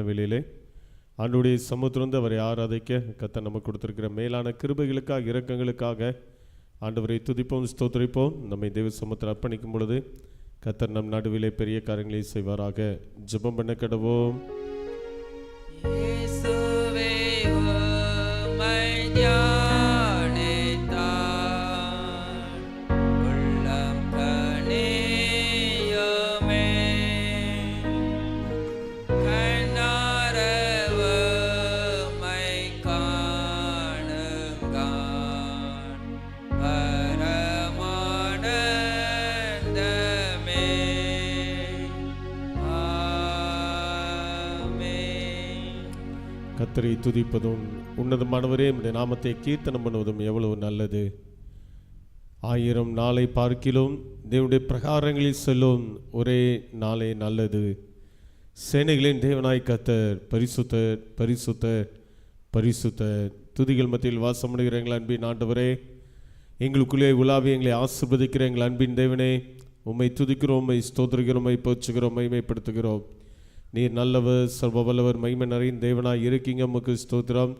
வெளியிலே ஆண்டுடைய சமுத்திரந்து அவரை ஆராதிக்க கர்த்தர் நமக்கு கொடுத்திருக்கிற மேலான கிருபைகளுக்காக இரக்கங்களுக்காக ஆண்டவரை துதிப்போம், ஸ்தோத்திரிப்போம். நம்மை தேவ சமுத்திரம் அர்ப்பணிக்கும் பொழுது கர்த்தர் நம் நடுவிலே பெரிய காரியங்களை செய்வாராக. ஜெபம் பண்ண கடவோம். கர்த்தரை துதிப்பதும் உன்னதமானவரே உம்முடைய நாமத்தை கீர்த்தனம் பண்ணுவதும் எவ்வளவு நல்லது. 1000 நாளை பார்க்கிலும் தேவனுடைய பிரகாரங்களில் செல்லும் ஒரே நாளே நல்லது. சேனைகளின் தேவனாய் கர்த்தர் பரிசுத்தர் பரிசுத்தர் பரிசுத்தர். துதிகள் மத்தியில் வாசமுடுகிற எங்கள் அன்பின் ஆண்டவரே, எங்களுக்குள்ளே உலாவி எங்களை ஆசீர்வதிக்கிற எங்கள் அன்பின் தேவனே, உம்மை துதிக்கிறோம், உம்மை ஸ்தோத்திரிக்கிறோம், உம்மை போற்றுகிறோம், மகிமைப்படுத்துகிறோம். நீர் நல்லவர், சர்வ வல்லவர், மகிமை நிறைந்த தேவனாய் இருக்கீங்க. உமக்கு ஸ்தோத்திரம்.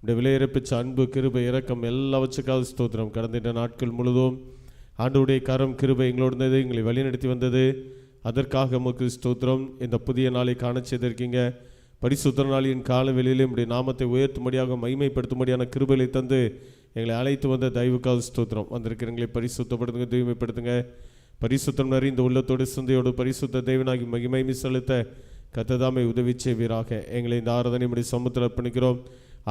இந்த விலையிறப்பிச்ச அன்பு, கிருபை, இரக்கம் எல்லாவற்றுக்காக ஸ்தோத்திரம். கடந்த இந்த நாட்கள் முழுதும் ஆண்டவருடைய கரம் கிருபை எங்களோடு இருந்தது, எங்களை வழிநடத்தி வந்தது. அதற்காக உமக்கு ஸ்தோத்திரம். இந்த புதிய நாளை காண செய்திருக்கீங்க. பரிசுத்த நாளின் கால வெளியிலே உம்முடைய நாமத்தை உயர்த்தும்படியாக மகிமைப்படுத்தும்படியான கிருபைகளை தந்து எங்களை அழைத்து வந்த தயவுக்காக ஸ்தோத்திரம். வந்திருக்கிறவங்களை பரிசுத்தப்படுத்துங்க, தூய்மைப்படுத்துங்க. பரிசுத்தம் நிறைந்த உள்ளத்தோடு சிந்தையோடு பரிசுத்த தேவனாகி மகிமை செலுத்த கர்த்ததாமே உதவி செய்வீராக. எங்களை இந்த ஆராதனை நம்முடைய சமூகத்தில் அர்ப்பணிக்கிறோம்.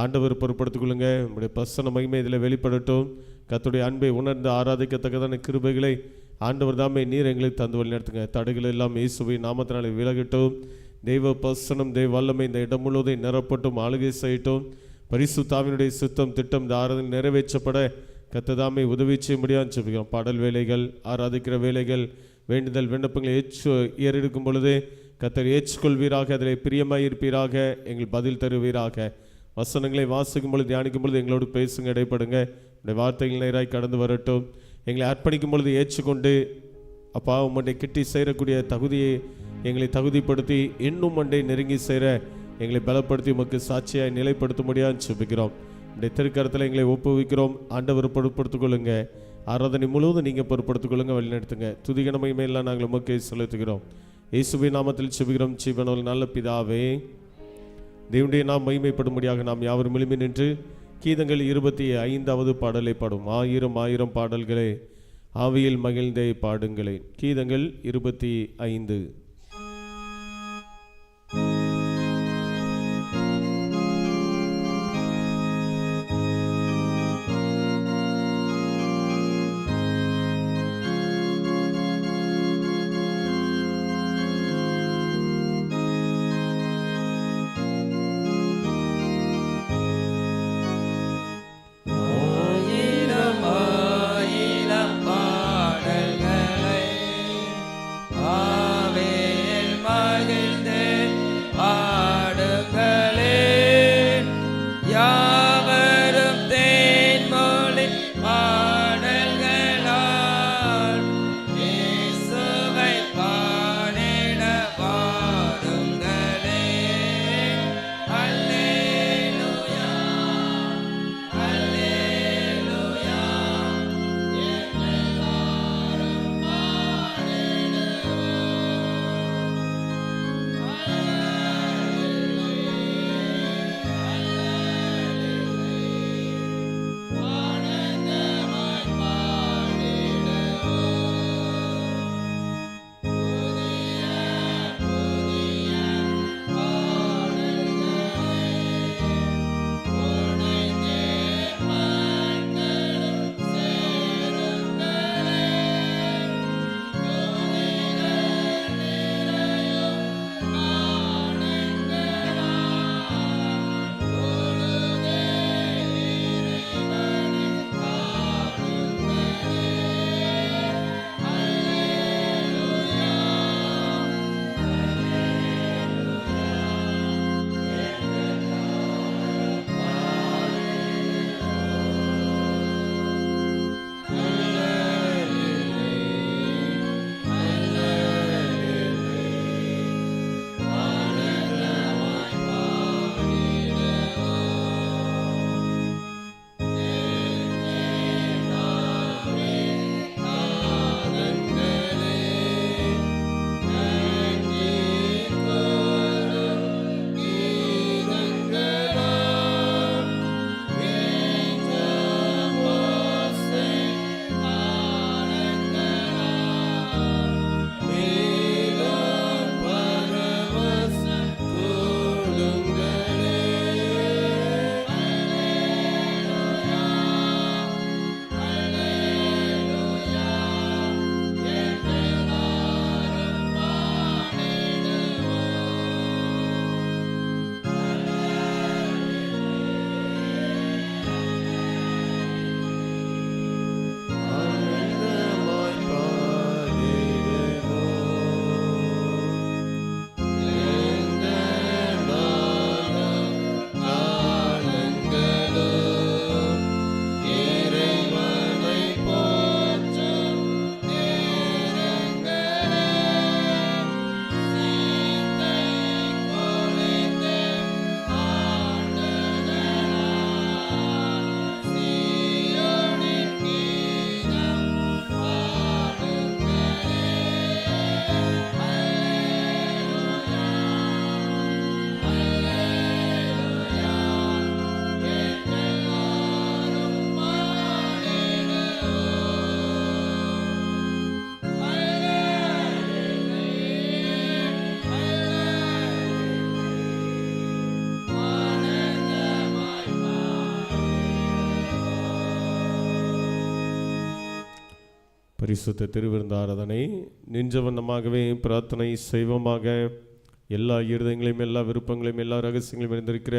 ஆண்டவர் பொறுப்படுத்திக் கொள்ளுங்க. நம்முடைய பிரசன்ன மகிமை இதில் வெளிப்படட்டும். கர்த்தருடைய அன்பை உணர்ந்து ஆராதிக்கத்தக்கதான கிருபைகளை ஆண்டவர் தாமே நீர் எங்களுக்கு தந்து வழி நடத்துங்க. தடைகள் எல்லாம் இயேசுவின் நாமத்தினாலே விலகட்டும். தெய்வ பிரசன்னம், தெய்வ வல்லமை இந்த இடம் முழுவதும் நிரப்பட்டும், ஆளுகை செய்யட்டும். பரிசுத்தாவினுடைய சித்தம் திட்டம் இந்த ஆராதனை நிறைவேற்றப்பட கர்த்ததாமே உதவி செய்ய முடியாது சொல்கிறோம். பாடல் வேலைகள், ஆராதிக்கிற வேலைகள், வேண்டுதல் விண்ணப்பங்களை ஏறெடுக்கும் பொழுது கர்த்தர் ஏற்றுக்கொள்வீராக, அதில் பிரியமாய் இருப்பீராக, எங்கள் பதில் தருவீராக. வசனங்களை வாசிக்கும் பொழுது, தியானிக்கும் பொழுது எங்களோடு பேசுங்க, இடைப்படுங்க. இந்த வார்த்தைகள் நேராய் கடந்து வரட்டும். எங்களை அர்ப்பணிக்கும் பொழுது ஏற்றுக்கொண்டு அப்பா உம்முடைய கிட்டி சேரக்கூடிய தகுதியை எங்களை தகுதிப்படுத்தி இன்னும் மண்டை நெருங்கி சேர எங்களை பலப்படுத்தி உமக்கு சாட்சியாய் நிலைப்படுத்த முடியாது சுபிக்கிறோம். இந்த திருக்கரத்தில் எங்களை ஒப்புவிக்கிறோம். ஆண்டவர் பொறுப்படுத்திக் கொள்ளுங்க. ஆராதனை முழுவதும் நீங்கள் பொறுப்படுத்திக் கொள்ளுங்க, வழிநடத்துங்க. துதிகன மகிமையெல்லாம் நாங்கள் உமக்கு செலுத்துகிறோம். இயேசுவின் நாமத்தில் செபிக்கிறோம் ஜீவனுள்ள நல்ல பிதாவே. தேவனுடைய நாம் மகிமைப்படும்படியாக நாம் யாவரும் எழும்பி நின்று கீதங்கள் 25வது பாடலை பாடும். 1000 பாடல்களே ஆவியில் மகிழ்ந்தே பாடுங்களே. கீதங்கள் 25. ஆவே பரிசுத்த திருவிருந்த ஆராதனை நின்ற வண்ணமாகவே பிரார்த்தனை செய்வோமாக. எல்லா இருதயங்களையும், எல்லா விருப்பங்களையும், எல்லா ரகசியங்களையும் இருந்திருக்கிற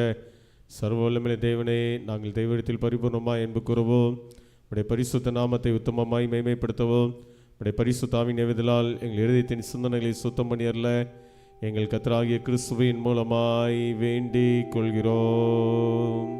சர்வ வல்லமையுள்ள தேவனே, நாங்கள் தெய்வத்தில் பரிபூர்ணமாய் என்பு கூறுவோம். உடைய பரிசுத்த நாமத்தை உத்தமமாய் மேன்மைப்படுத்தவும். உடைய பரிசுத்த ஆவியின் ஏவுதலால் எங்கள் இருதயத்தின் சிந்தனைகளை சுத்தம் பண்ணியறல எங்கள் கர்த்தராகிய கிறிஸ்துவின் மூலமாய் வேண்டிக் கொள்கிறோம்.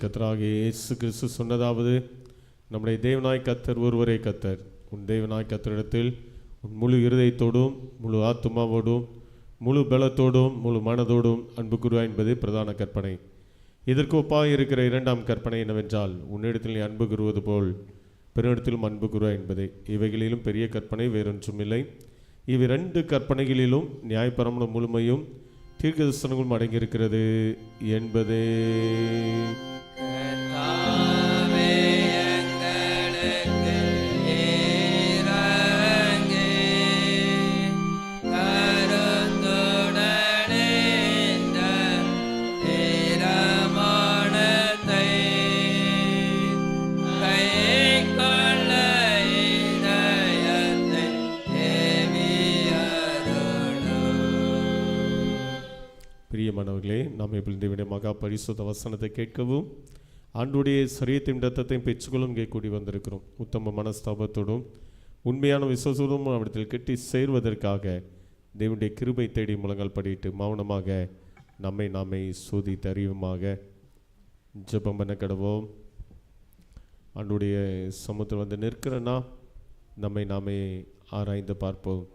கர்த்தராகிய இயேசு கிறிஸ்து சொன்னதாவது, நம்முடைய தேவனாய் கர்த்தர் ஒருவரே கர்த்தர். உன் தேவனாய் கர்த்தரிடத்தில் உன் முழு இருதயத்தோடும், முழு ஆத்துமாவோடும், முழு பலத்தோடும், முழு மனதோடும் அன்பு கூறுவாய் என்பது பிரதான கற்பனை. இதற்கு ஒப்பாக இருக்கிற இரண்டாம் கற்பனை என்னவென்றால், உன்னிடத்தில் நீ அன்பு கூறுவது போல் பிறனிடத்திலும் அன்பு கூறுவாய் என்பதே. இவைகளிலும் பெரிய கற்பனை வேறொன்றும் இல்லை. இவை இரண்டு கற்பனைகளிலும் நியாயப்பிரமாணம் முழுமையும் தீர்க்கதரிசனங்களும் அடங்கியிருக்கிறது என்பதே. பிரியமானவர்களே, நாம் இப்பொழுது மகா பரிசுத்த வசனத்தை கேட்கவும் ஆண்டுடைய சரீரத்தின் இரத்தத்தையும் பெற்றுக்கொள்ளும் இங்கே கூடி வந்திருக்கிறோம். உத்தம மனஸ்தாபத்தோடும் உண்மையான விசுவாசத்தோடும் அவரிடத்தில் கெட்டி சேர்வதற்காக தேவனுடைய கிருபை தேடி முழங்கால் படிட்டு மௌனமாக நம்மை நாமே சோதித்து அறிவுமாக ஜெபம் பண்ண கடவோம். ஆண்டுடைய சமூகத்தில் வந்து நிற்கிறனா நம்மை நாமே ஆராய்ந்து பார்ப்போம்.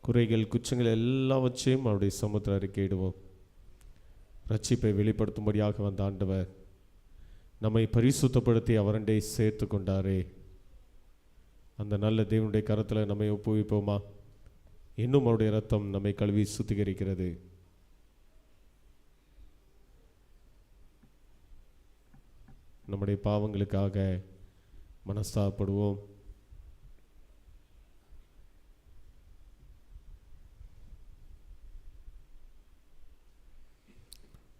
குறைகள் குற்றங்கள் எல்லாவற்றையும் அவருடைய சமூகத்தில் அறிக்கையிடுவோம். ரட்சிப்பை வெளிப்படுத்தும்படியாக வந்த ஆண்டவர் நம்மை பரிசுத்தப்படுத்தி அவரண்டை சேர்த்து கொண்டாரே. அந்த நல்ல தேவனுடைய கரத்தில் நம்மை ஒப்புவிப்போமா? இன்னும் அவருடைய இரத்தம் நம்மை கழுவி சுத்திகரிக்கிறது. நம்முடைய பாவங்களுக்காக மனஸ்தாபப்படுவோம்.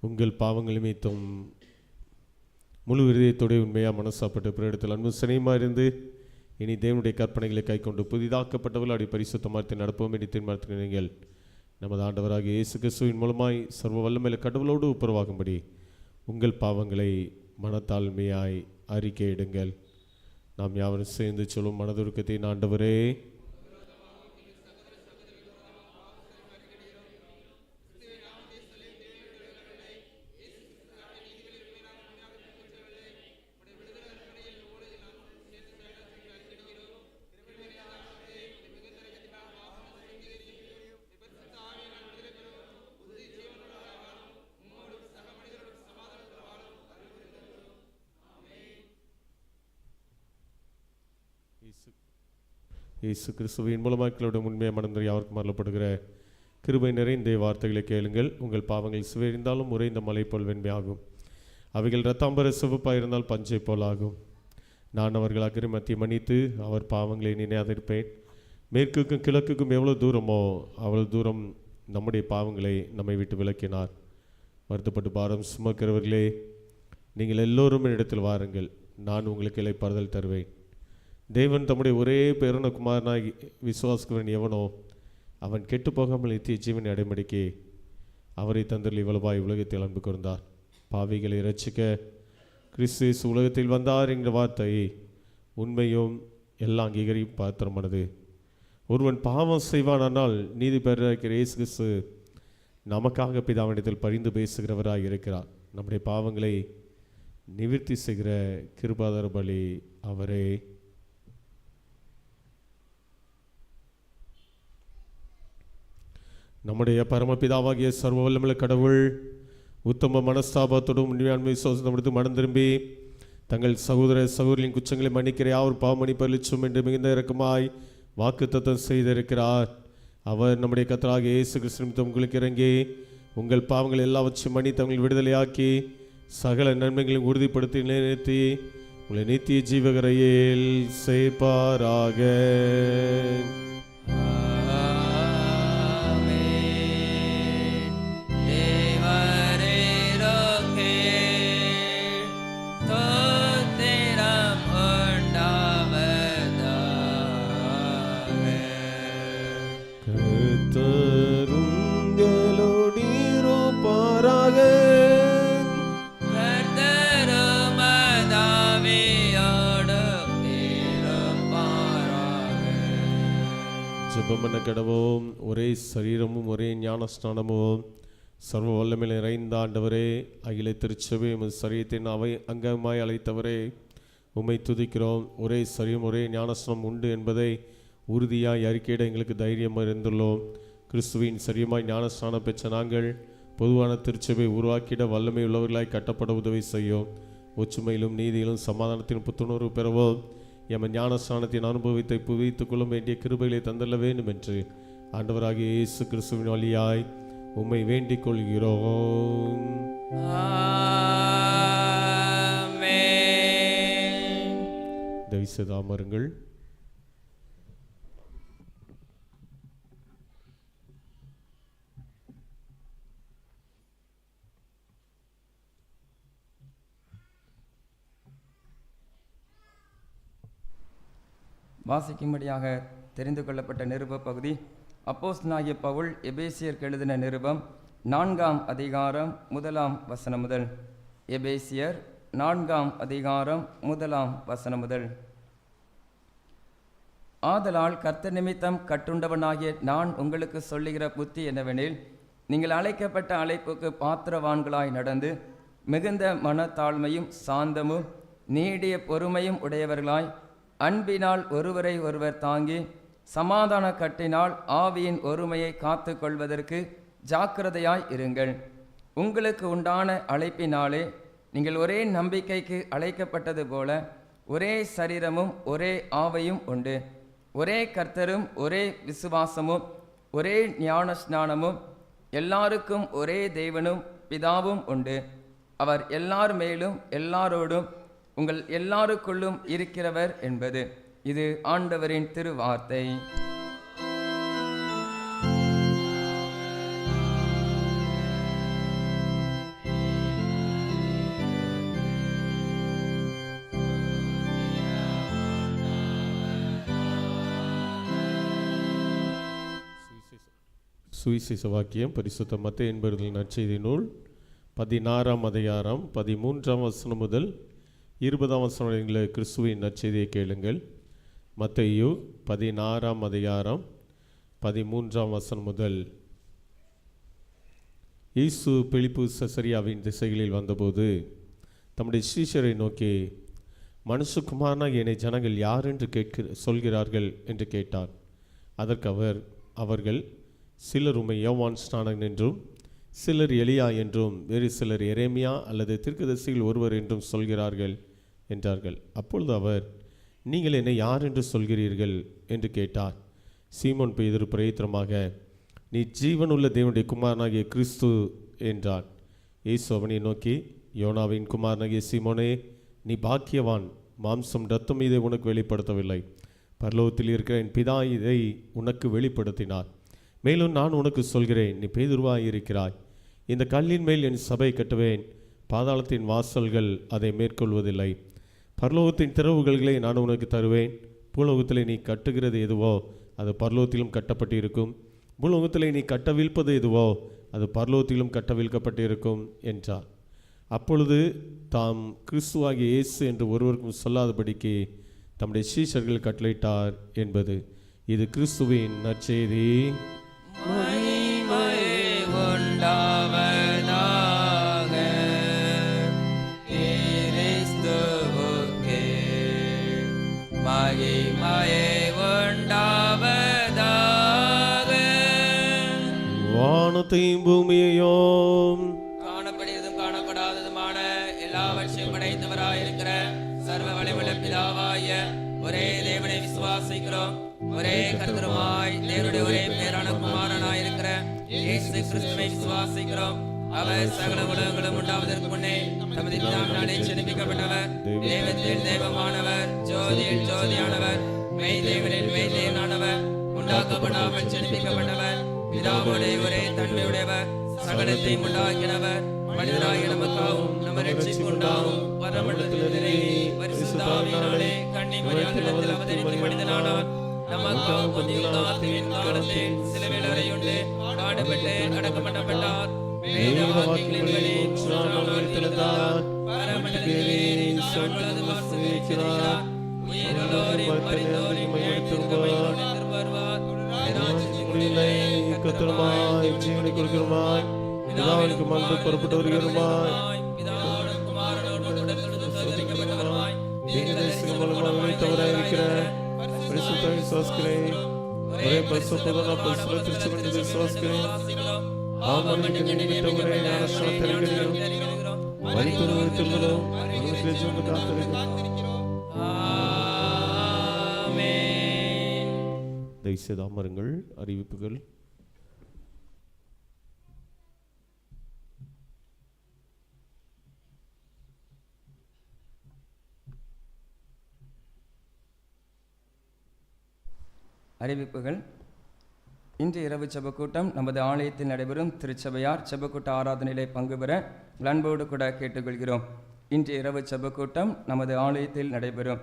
உங்கள் பாவங்கள் நிமித்தம் முழு இதயத்தோடு உண்மையாக மனசாப்பட்டு பிறரிடத்தில் அன்பு சினையமாக இருந்து இனி தேவனுடைய கற்பனைகளை கை கொண்டு புதிதாக்கப்பட்டவர்கள் அப்படி பரிசுத்தமாக நடப்போம் என்று தீர்மானிக்கிறீர்கள். நமது ஆண்டவராகிய இயேசு கிறிஸ்துவின் மூலமாய் சர்வ வல்லமையில கடவுளோடு ஒப்புரவாகும்படி உங்கள் பாவங்களை மனத்தாழ்மையாய் அறிக்கையிடுங்கள். நாம் யாவரும் சேர்ந்து சொல்லும் மனதுருக்கத்தை, ஆண்டவரே இயேசு கிறிஸ்துவின் மூலமாக எங்களுடைய உண்மையை மனதில் யாருக்கும் மறப்படுகிற கிருபை நிறைந்த வார்த்தைகளை கேளுங்கள். உங்கள் பாவங்கள் சிவறிந்தாலும் உறைந்த மலை போல் வெண்மையாகும். அவைகள் இரத்தாம்பர சிவப்பாக இருந்தால் பஞ்சை போல் ஆகும். நான் அவர்கள் அக்கிரமத்தை மன்னித்து அவர் பாவங்களை நினையாதிருப்பேன். மேற்குக்கும் கிழக்குக்கும் எவ்வளோ தூரமோ அவ்வளோ தூரம் நம்முடைய பாவங்களை நம்மை விட்டு விலக்கினார். வருத்தப்பட்டு பாரம் சுமக்கிறவர்களே, நீங்கள் எல்லோரும் இடத்தில் வாருங்கள், நான் உங்களுக்கு இளைப்பாறுதல் தருவேன். தேவன் தம்முடைய ஒரே பேரான குமாரனாகி விசுவாசிக்கிறவன் எவனோ அவன் கெட்டு போகாமல் நித்திய ஜீவனை அடைமடிக்கே அவரை தந்தரில் இவ்வளவாய் உலகத்தில் அன்பு கூர்ந்தார். பாவிகளை இரட்சிக்க கிறிஸ்து உலகத்தில் வந்தார் என்கிற வார்த்தை உண்மையும் எல்லா அங்கீகரியும் பாத்திரமானது. ஒருவன் பாவம் செய்வானால் நீதி பெறாக்கிற இயேசு கிறிஸ்து நமக்காக பிதாவிடத்தில் பரிந்து பேசுகிறவராக இருக்கிறார். நம்முடைய பாவங்களை நிவர்த்தி செய்கிற கிருபாதார பலி அவரே. நம்முடைய பரமபிதாவாகிய சர்வ வல்லமுள்ள கடவுள் உத்தம மனஸ்தாபத்தோடும் உண்மையான விசுவாசத்தோடு மனம் திரும்பி தங்கள் சகோதர சகோதரின் குற்றங்களை மன்னிக்கிற யாவர் பாவம் மன்னிப்பளிச்சும் என்று மிகுந்த இறக்கமாய் வாக்குத்தத்தம் செய்திருக்கிறார். அவர் நம்முடைய கர்த்தராகிய இயேசு கிறிஸ்து உங்களுக்கு இறங்கி உங்கள் பாவங்கள் எல்லாவற்றையும் மன்னித்து தங்கள் விடுதலையாக்கி சகல நன்மைகளையும் உறுதிப்படுத்தி நிலைநிறுத்தி உங்களை நித்திய ஜீவகரையில் சேர்ப்பாராக. ஜெபமன கடவோம். ஒரே சரீரமும் ஒரே ஞானஸ்நானமும் சர்வ வல்லமையில் நிறைந்த ஆண்டவரே, அகில திருச்சபை சரீரத்தின் அவை அங்கமாய் அழைத்தவரே, உம்மை துதிக்கிறோம். ஒரே சரீரம் ஒரே ஞானஸ்நானம் உண்டு என்பதை உறுதியாய் அறிக்கையிட எங்களுக்கு தைரியம் இருந்துள்ளோம். கிறிஸ்துவின் சரீரமாய் ஞானஸ்நானம் பெற்ற நாங்கள் பொதுவான திருச்சபை உருவாக்கிட வல்லமை உள்ளவர்களாய் கட்டப்பட உதவி செய்யும். ஒற்றுமையிலும் நீதியிலும் சமாதானத்திலும் புத்துணர்வு பெறவும் எம ஞானஸ்நானத்தின் அனுபவத்தை புவித்துக் கொள்ள வேண்டிய கிருபைகளை தந்தள்ள வேண்டும் என்று ஆண்டவராகிய இயேசு கிறிஸ்துவின் வழியாய் உம்மை வேண்டிக் கொள்கிறோம். தயவுசெய்து அமருங்கள். வாசிக்கும்படியாக தெரிந்து கொள்ளப்பட்ட நிருப பகுதி அப்போஸ்தலனாகிய பவுல் எபேசியருக்கு எழுதின நிருபம் 4ஆம் அதிகாரம் 1ஆம் வசனம் முதல். எபேசியர் 4ஆம் அதிகாரம் 1ஆம் வசனம் முதல். ஆதலால் கர்த்தர் நிமித்தம் கட்டுண்டவனாகிய நான் உங்களுக்கு சொல்லுகிற புத்தி என்னவெனில், நீங்கள் அழைக்கப்பட்ட அழைப்புக்கு பாத்திரவான்களாய் நடந்து மிகுந்த மனத்தாழ்மையும் சாந்தமும் நீடிய பொறுமையும் உடையவர்களாய் அன்பினால் ஒருவரை ஒருவர் தாங்கி சமாதான கட்டினால் ஆவியின் ஒருமையை காத்து கொள்வதற்கு ஜாக்கிரதையாய் இருங்கள். உங்களுக்கு உண்டான அழைப்பினாலே நீங்கள் ஒரே நம்பிக்கைக்கு அழைக்கப்பட்டது போல ஒரே சரீரமும் ஒரே ஆவையும் உண்டு. ஒரே கர்த்தரும் ஒரே விசுவாசமும் ஒரே ஞான ஸ்நானமும் எல்லாருக்கும் ஒரே தேவனும் பிதாவும் உண்டு. அவர் எல்லார் மேலும் எல்லாரோடும் உங்கள் எல்லாருக்குள்ளும் இருக்கிறவர் என்பது. இது ஆண்டவரின் திருவார்த்தை. சுவிசேஷ வாக்கியம் பரிசுத்த மத்தேயு என்பவர்களின் நற்செய்தி நூல் 16ஆம் அதிகாரம் 13ஆம் வசனம் முதல் 20ஆம் வசனங்களை கிறிஸ்துவின் நற்செய்தியை கேளுங்கள். மத்தேயு 16ஆம் அதிகாரம் 13ஆம் வசனம் முதல். இயேசு பிலிப்பு செசரியாவின் திசைகளில் வந்தபோது தம்முடைய சீஷரை நோக்கி, மனுஷகுமாரனாகிய என்னை ஜனங்கள் யார் என்று சொல்கிறார்கள் என்று கேட்டார். அதற்கு அவர்கள் சிலர் உம்மை யோவான் ஸ்நானகன் என்றும் சிலர் எலியா என்றும் வேறு சிலர் எரேமியா அல்லது தீர்க்கதரிசியில் ஒருவர் என்றும் சொல்கிறார்கள் என்றார்கள். அப்பொழுது அவர், நீங்கள் என்னை யார் என்று சொல்கிறீர்கள் என்று கேட்டார். சீமோன் பேதுரு பிரயத்திரமாக, நீ ஜீவனுள்ள தேவனுடைய குமாரனாகிய கிறிஸ்து என்றார். இயேசு அவனை நோக்கி, யோனாவின் குமாரனாகிய சீமோனே, நீ பாக்கியவான், மாம்சம் இரத்தம் இதை உனக்கு வெளிப்படுத்தவில்லை, பரலோகத்தில் இருக்கிற என் பிதா இதை உனக்கு வெளிப்படுத்தினார். மேலும் நான் உனக்கு சொல்கிறேன், நீ பேதுருவாய் இருக்கிறாய், இந்த கல்லின் மேல் என் சபை கட்டுவேன், பாதாளத்தின் வாசல்கள் அதை மேற்கொள்வதில்லை. பரலோகத்தின் திறவுகள்களை நான் உனக்கு தருவேன். பூலோகத்திலே நீ கட்டுகிறது எதுவோ அது பரலோகத்திலும் கட்டப்பட்டிருக்கும், பூலோகத்திலே நீ கட்டவிழ்ப்பது எதுவோ அது பரலோகத்திலும் கட்டவிழ்க்கப்பட்டிருக்கும் என்றார். அப்பொழுது தாம் கிறிஸ்துவாகிய இயேசு என்று ஒருவருக்கும் சொல்லாதபடிக்கு தம்முடைய சீஷர்கள் கட்டளையிட்டார் என்பது. இது கிறிஸ்துவின் நற்செய்தி. வானத்தையும் பூமியையும் காணப்படுவதும் காணப்படாததுமான எல்லாவற்றையும் படைத்தவராயிருக்கிற சர்வ வலிமையுள்ள பிதாவாய ஒரே தேவனை விசுவாசிக்கிறோம். ஒரே கர்த்தருமாய் தேவனுடைய ஒரே பேரான குமாரனாயிருக்கிற இயேசு கிறிஸ்துவை விசுவாசிக்கிறோம். அவர் சகல உலகங்களும் உண்டாவதற்கு முன்னே தமது பிதாவினாலே ஜெனிப்பிக்கப்பட்டவர், தேவத்தில் தெய்வமானவர், ஜோதியில் ஜோதியானவர், மெய் தேவனில் மெய் தேவனானவர், உண்டாக்கப்படாமல் ஜெனிப்பிக்கப்பட்டவர், பிதாவோடே ஒரே தன்மையுடையவர், சகலத்தையும் உண்டாக்கினவர், மனிதராகிய நமக்காகவும் நம்ம ரட்சிப்பு உண்டாகும் பரமண்டலத்திலே பரிசுத்த ஆவியினாலே கன்னிமரியாளிடத்தில் அவதரித்து மனிதனானார். நமக்காக பொந்தியுள்ளாத்தின் காலத்தில் சிலுவையில் அறையுண்டு பாடுபட்டு அடக்கம் பண்ணப்பட்டார். வேத வாக்கியங்களின்படி மூன்றாம் நாள் உயிர்த்தெழுந்தார். பரமண்டலத்திலே சகலது வாசம் உயிருள்ளோரின் மரித்தோரின் எழுந்திருப்பார். கத்தருமாய் ஜீவனை கொடுக்கிறோமாய் பிதாவிற்கு மன்று புறப்பட்டு வருகிறோமாய் இருக்கிற பரிசுத்த விசுவாசிக்கிறேன். ஒரே பரிசுத்தமான பரிசுத்த திருச்சபை விசுவாசிக்கிறேன். ஆமனுக்கு நிமித்த ஒரே ஞானஸ்நானம் தெரிகிறோம். மரித்தோர் உயிர்த்தெழுதலும் உங்களுக்கு ஜீவனை காத்திருக்கிறோம். தயவுசெய்து அமருங்கள். அறிவிப்புகள். அறிவிப்புகள். இன்று இரவு செபக்கூட்டம் நமது ஆலயத்தில் நடைபெறும். திருச்சபையார் செபக்கூட்ட ஆராதனையிலே பங்கு பெற அன்போடு கூட கேட்டுக்கொள்கிறோம். இன்று இரவு செபக்கூட்டம் நமது ஆலயத்தில் நடைபெறும்.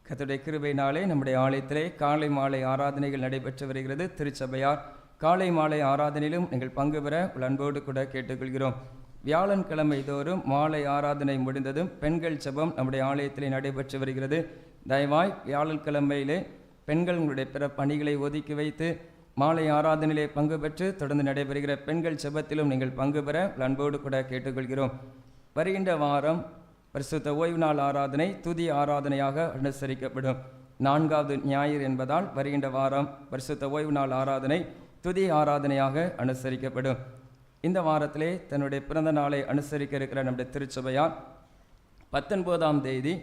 கர்த்தருடைய கிருபையினாலே நம்முடைய ஆலயத்திலே காலை மாலை ஆராதனைகள் நடைபெற்று வருகிறது. திருச்சபையார் காலை மாலை ஆராதனையிலும் நீங்கள் பங்கு பெற அன்போடு கூட கேட்டுக்கொள்கிறோம். வியாழன்கிழமை தோறும் மாலை ஆராதனை முடிந்ததும் பெண்கள் செபம் நம்முடைய ஆலயத்திலே நடைபெற்று வருகிறது. தயவாய் வியாழன்கிழமையிலே பெண்கள் உங்களுடைய பிற பணிகளை ஒதுக்கி வைத்து மாலை ஆராதனையிலே பங்கு பெற்று தொடர்ந்து நடைபெறுகிற பெண்கள் செபத்திலும் நீங்கள் பங்கு பெற அன்போடு கூட கேட்டுக்கொள்கிறோம். வருகின்ற வாரம் பரிசுத்த ஓய்வு நாள் ஆராதனை துதி ஆராதனையாக அனுசரிக்கப்படும். 4வது ஞாயிறு என்பதால் வருகின்ற வாரம் பரிசுத்த ஓய்வு நாள் ஆராதனை துதி ஆராதனையாக அனுசரிக்கப்படும். இந்த வாரத்திலே தன்னுடைய பிறந்த நாளை அனுசரிக்க இருக்கிற நம்முடைய திருச்சபையார் 19ஆம் தேதி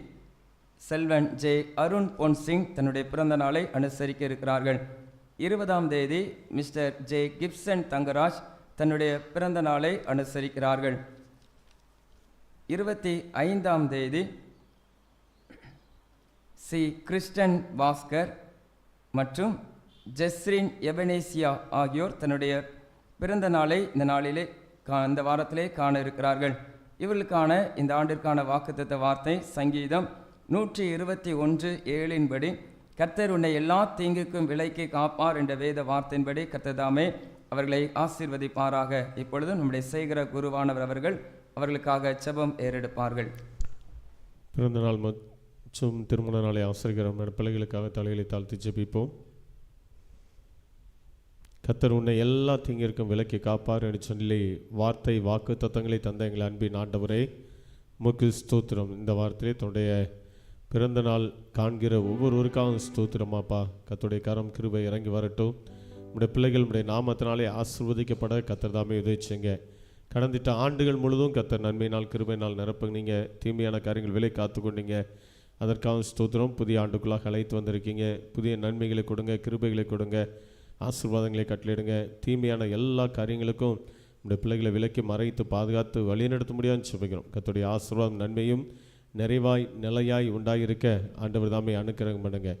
செல்வன் ஜே அருண் பொன்சிங் தன்னுடைய பிறந்த நாளை அனுசரிக்க இருக்கிறார்கள். 20ஆம் தேதி மிஸ்டர் ஜே கிப்சன் தங்கராஜ் தன்னுடைய பிறந்த நாளை அனுசரிக்கிறார்கள். 25ஆம் தேதி சி கிறிஸ்டன் பாஸ்கர் மற்றும் ஜெஸ்ரின் எபனேசியா ஆகியோர் தன்னுடைய பிறந்த நாளை இந்த வாரத்திலே காண இருக்கிறார்கள். இவர்களுக்கான இந்த ஆண்டிற்கான வாக்குத்தத்த வார்த்தை சங்கீதம் 121:7 கர்த்தர் உன்னை எல்லா தீங்குக்கும் விலைக்கு காப்பார் என்ற வேத வார்த்தையின்படி கர்த்தர் தாமே அவர்களை ஆசீர்வதிப்பாராக. இப்பொழுது நம்முடைய சேகர குருவானவர் அவர்கள் அவர்களுக்காக செபம் ஏறெடுப்பார்கள். பிறந்த நாள் மற்றும் திருமண நாளை ஆசிரியர் பிள்ளைகளுக்காக தலைகளை தாழ்த்தி ஜெபிப்போம். கர்த்தர் உன்னை எல்லா தீங்கிற்கும் விலக்கி காப்பார் என்று சொல்லி வார்த்தை வாக்கு தத்தங்களை தந்த எங்கள் அன்பின் ஆண்டவரே உமக்கு ஸ்தோத்திரம். இந்த வார்த்தையிலே தன்னுடைய பிறந்த நாள் காண்கிற ஒவ்வொருவருக்காகவும் ஸ்தோத்திரமாப்பா. கர்த்தருடைய கரம் கிருபை இறங்கி வரட்டும். நம்முடைய பிள்ளைகள் நம்முடைய நாமத்தினாலே ஆசீர்வதிக்கப்பட கர்த்தர் தாமே உதவிச்சுங்க. கடந்திட்ட ஆண்டுகள் முழுதும் கர்த்தர் நன்மையினால் கிருபையினால் நிரப்புங்க. தீமையான காரியங்கள் விலை காத்து கொண்டீங்க. அதற்காக ஸ்தோத்திரம். புதிய ஆண்டுக்குள்ளாக அழைத்து வந்திருக்கீங்க. புதிய நன்மைகளை கொடுங்க, கிருபைகளை கொடுங்க, ஆசீர்வாதங்களை கட்டளையிடுங்க. தீமையான எல்லா காரியங்களுக்கும் நம்முடைய பிள்ளைகளை விலக்கி மறைத்து பாதுகாத்து வழிநடத்த முடியாதுன்னு சொல்லிக்கிறோம். கர்த்தருடைய ஆசீர்வாதம் நன்மையும் நிறைவாய் நிலையாய் உண்டாயிருக்க ஆண்டவர் தாமே அனுக்கிரகம் பண்ணுங்க.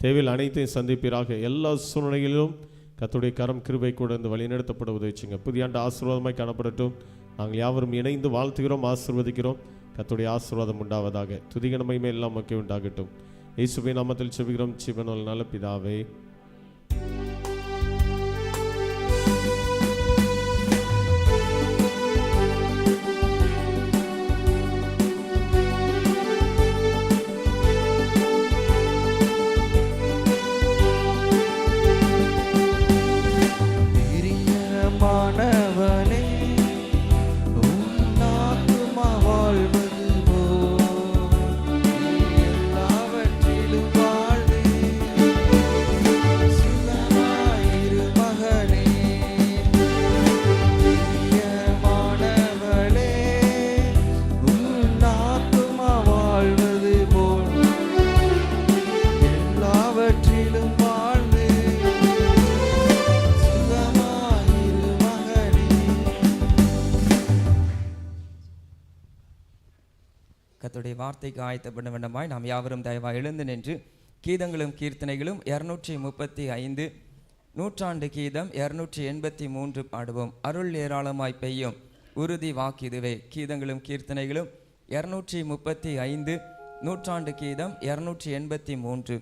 தேவையில் அனைத்தையும் சந்திப்பீராக. எல்லா சூழ்நிலைகளிலும் கர்த்தருடைய கரம் கிருபை கூட இருந்து வழிநடத்தப்பட உதவிச்சுங்க. புதிய ஆண்டு ஆசீர்வாதமாய் காணப்படட்டும். நாங்கள் யாவரும் இணைந்து வாழ்த்துகிறோம், ஆசீர்வதிக்கிறோம். கர்த்தருடைய ஆசீர்வாதம் உண்டாவதாக. துதிகன மகிமை எல்லாம் மக்கள் உண்டாகட்டும். இயேசுவின் நாமத்தில் செபிக்கிறோம் ஜீவனுள்ள நல்ல பிதாவே. பிரியமானவனே, உன் ஆத்துமா வாழ்வது போல் எல்லாவற்றிலும் வாழ்ந்து சுகமாயிரு மகனே. பிரியமானவனே, உன் ஆத்துமா வாழ்வது போல் எல்லாவற்றிலும் வாழ்ந்து சுகமாயிரு மகனே. கர்த்தருடைய வார்த்தைக்கு ஆயத்தப்பட வேண்டுமாய் நாம் யாவரும் தயவாய் எழுந்து நின்று கீதங்களும் கீர்த்தனைகளும் 235 நூற்றாண்டு கீதம் 283 பாடுவோம். அருள் ஏராளமாய் பெய்யும் உறுதி வாக்கிதுவே. கீதங்களும் கீர்த்தனைகளும் 235 நூற்றாண்டு கீதம் 283.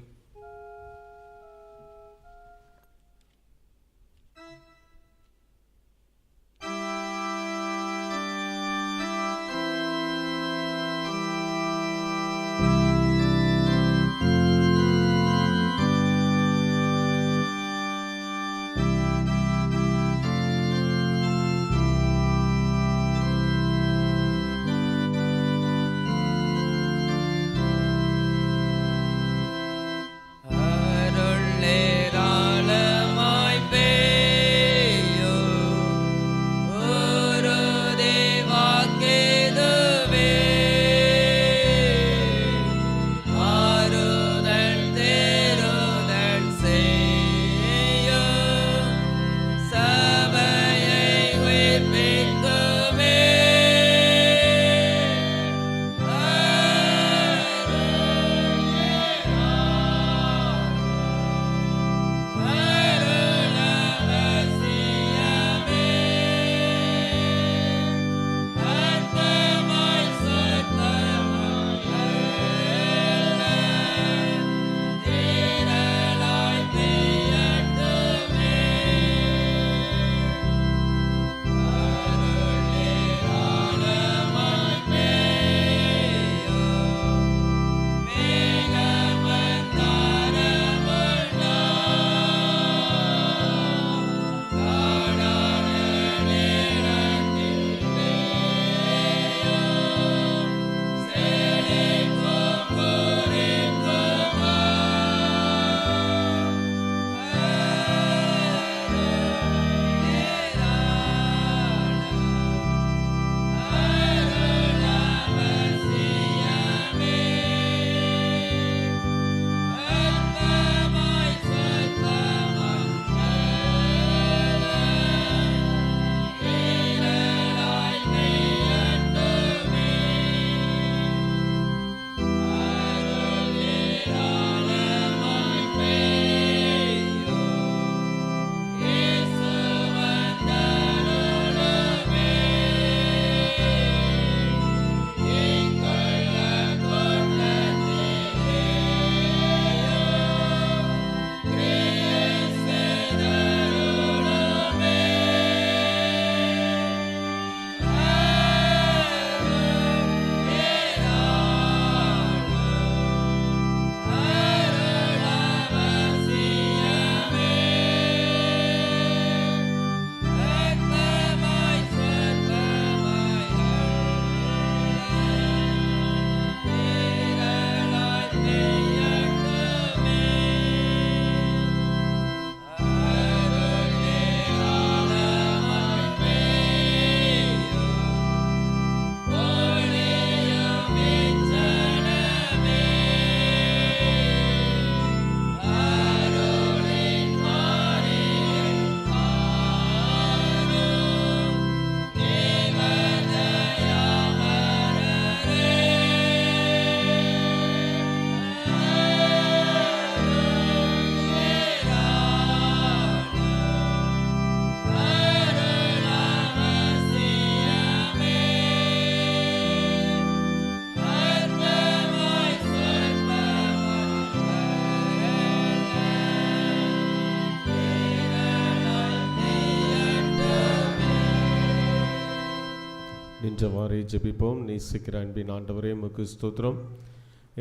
நின்றவாறே ஜெபிப்போம். நேசிக்கிற அன்பின் ஆண்டவரே, உமக்கு ஸ்தோத்திரம்.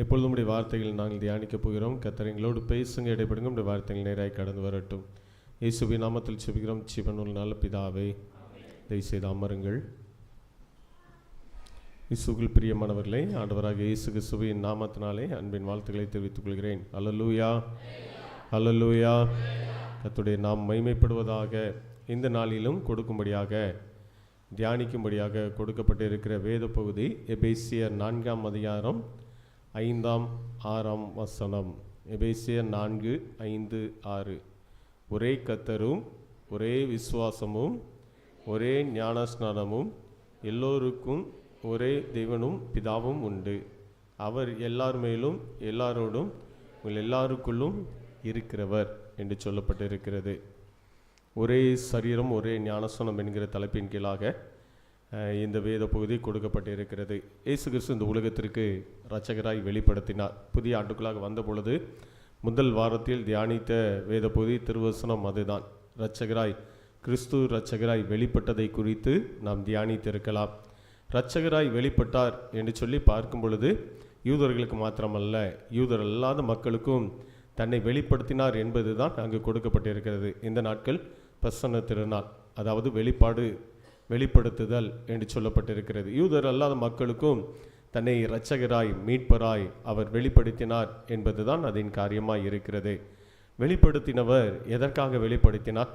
எப்பொழுதும் உம்முடைய வார்த்தைகள் நாங்கள் தியானிக்கப் போகிறோம். கர்த்தர் எங்களோடு பேசுங்க, இடைப்படுங்க. உம்முடைய வார்த்தைகள் நேராய் கடந்து வரட்டும். இயேசுவின் நாமத்தில் ஜெபிக்கிறோம் ஜீவனுள்ள நல்ல பிதாவே. தயவுசெய்து அமருங்கள். இயேசுவில் பிரியமானவர்களே, ஆண்டவராக இயேசு கிறிஸ்துவின் நாமத்தினாலே அன்பின் வாழ்த்துக்களை தெரிவித்துக் கொள்கிறேன். அல்லேலூயா, அல்லேலூயா. கர்த்தருடைய நாம் மகிமைப்படுவதாக. இந்த நாளிலும் கொடுக்கும்படியாக தியானிக்கும்படியாக கொடுக்கப்பட்டிருக்கிற வேத பகுதி எபேசியர் 4ஆம் அதிகாரம் 5, 6 வசனம். எபேசியர் 4, 5, 6. ஒரே கர்த்தரும் ஒரே விசுவாசமும் ஒரே ஞானஸ்நானமும் எல்லோருக்கும் ஒரே தேவனும் பிதாவும் உண்டு. அவர் எல்லார் மேலும் எல்லாரோடும் உங்கள் எல்லாருக்குள்ளும் இருக்கிறவர் என்று சொல்லப்பட்டிருக்கிறது. ஒரே சரீரம் ஒரே ஞானஸ்நானம் என்கிற தலைப்பின் கீழாக இந்த வேத பகுதி கொடுக்கப்பட்டிருக்கிறது. இயேசு கிறிஸ்து இந்த உலகத்திற்கு இரட்சகராய் வெளிப்படுத்தினார். புதிய ஆண்டுக்குள்ளாக வந்த பொழுது முதல் வாரத்தில் தியானித்த வேத பகுதி திருவசனம் அதுதான். கிறிஸ்து இரட்சகராய் வெளிப்பட்டதை குறித்து நாம் தியானித்திருக்கலாம். இரட்சகராய் வெளிப்பட்டார் என்று சொல்லி பார்க்கும் பொழுது யூதர்களுக்கு மாத்திரமல்ல, யூதர் அல்லாத மக்களுக்கும் தன்னை வெளிப்படுத்தினார் என்பது தான் அங்கு கொடுக்கப்பட்டிருக்கிறது. இந்த நாட்கள் பிரசன்ன திருநாள், அதாவது வெளிப்படுத்துதல் என்று சொல்லப்பட்டிருக்கிறது. யூதர் அல்லாத மக்களுக்கும் தன்னை இரட்சகராய் மீட்பராய் அவர் வெளிப்படுத்தினார் என்பதுதான் அதன் காரியமாய் இருக்கிறது. வெளிப்படுத்தினவர் எதற்காக வெளிப்படுத்தினார்?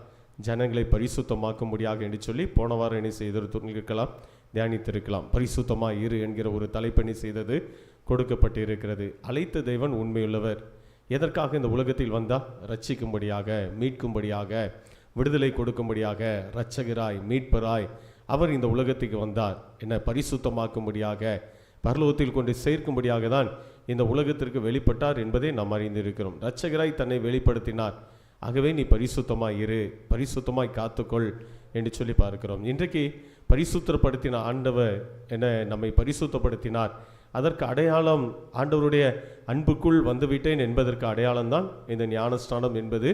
ஜனங்களை பரிசுத்தமாக்கும்படியாக என்று சொல்லி போன வாரம் என்ன செய்திருக்கலாம், தியானித்திருக்கலாம். பரிசுத்தமாக இரு என்கிற ஒரு தலைப்பணி செய்தது கொடுக்கப்பட்டிருக்கிறது. அழைத்த தேவன் உண்மையுள்ளவர். எதற்காக இந்த உலகத்தில் வந்தால்? ரட்சிக்கும்படியாக, மீட்கும்படியாக, விடுதலை கொடுக்கும்படியாக, இரட்சகராய் மீட்பராய் அவர் இந்த உலகத்துக்கு வந்தார். என்ன? பரிசுத்தமாக்கும்படியாக, பரலோகத்தில் கொண்டு சேர்க்கும்படியாக தான் இந்த உலகத்திற்கு வெளிப்பட்டார் என்பதை நாம் அறிந்திருக்கிறோம். இரட்சகராய் தன்னை வெளிப்படுத்தினார். ஆகவே நீ பரிசுத்தமாய் இரு, பரிசுத்தமாய் காத்துக்கொள் என்று சொல்லி பார்க்கிறோம். இன்றைக்கு பரிசுத்தப்படுத்தின ஆண்டவர் என நம்மை பரிசுத்தப்படுத்தினார். அதற்கு அடையாளம் ஆண்டவருடைய அன்புக்குள் வந்துவிட்டேன் என்பதற்கு அடையாளம்தான் இந்த ஞானஸ்நானம் என்பது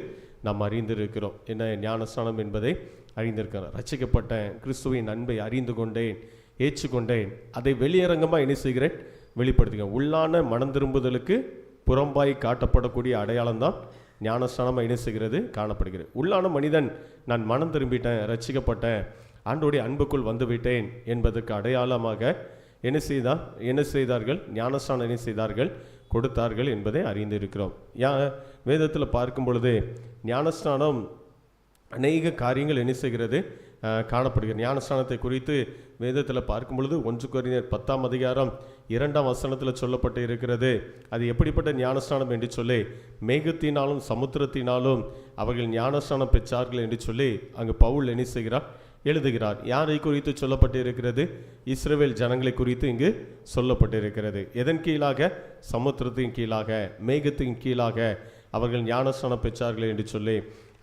நாம் அறிந்திருக்கிறோம். என்ன ஞானஸ்நானம் என்பதை அறிந்திருக்கிறோம். ரட்சிக்கப்பட்டேன், கிறிஸ்துவின் அன்பை அறிந்து கொண்டேன், ஏற்றுக்கொண்டேன். அதை வெளியரங்கமாக என்ன செய்கிறேன்? வெளிப்படுத்துகிறேன். உள்ளான மனம் திரும்புதலுக்கு புறம்பாய் காட்டப்படக்கூடிய அடையாளம் தான் ஞானஸ்நானம் என்ன செய்கிறது? காணப்படுகிறது. உள்ளான மனிதன் நான் மனம் திரும்பிட்டேன், ரட்சிக்கப்பட்டேன், ஆண்டோடைய அன்புக்குள் வந்துவிட்டேன் என்பதற்கு அடையாளமாக என்ன செய்தார்கள்? ஞானஸ்நானம் என்ன செய்தார்கள்? கொடுத்தார்கள் என்பதை அறிந்திருக்கிறோம். வேதத்தில் பார்க்கும் பொழுது ஞானஸ்நானம் அநேக காரியங்கள் என்ன செய்கிறது? காணப்படுகிறது. ஞானஸ்நானத்தை குறித்து வேதத்தில் பார்க்கும் பொழுது 1 கொரிந்தியர் 10ஆம் அதிகாரம் 2ஆம் வசனத்தில் சொல்லப்பட்டு இருக்கிறது. அது எப்படிப்பட்ட ஞானஸ்நானம் என்று சொல்லி, மேகத்தினாலும் சமுத்திரத்தினாலும் அவர்கள் ஞானஸ்நானம் பெற்றார்கள் என்று சொல்லி அங்கு பவுல் என்ன செய்கிறார்? எழுதுகிறார். யாரை குறித்து சொல்லப்பட்டிருக்கிறது? இஸ்ரவேல் ஜனங்களை குறித்து இங்கு சொல்லப்பட்டிருக்கிறது. எதன் கீழாக? சமுத்திரத்தின் கீழாக, மேகத்தின் கீழாக அவர்கள் ஞானஸ்நானம் பெற்றார்கள் என்று சொல்லி,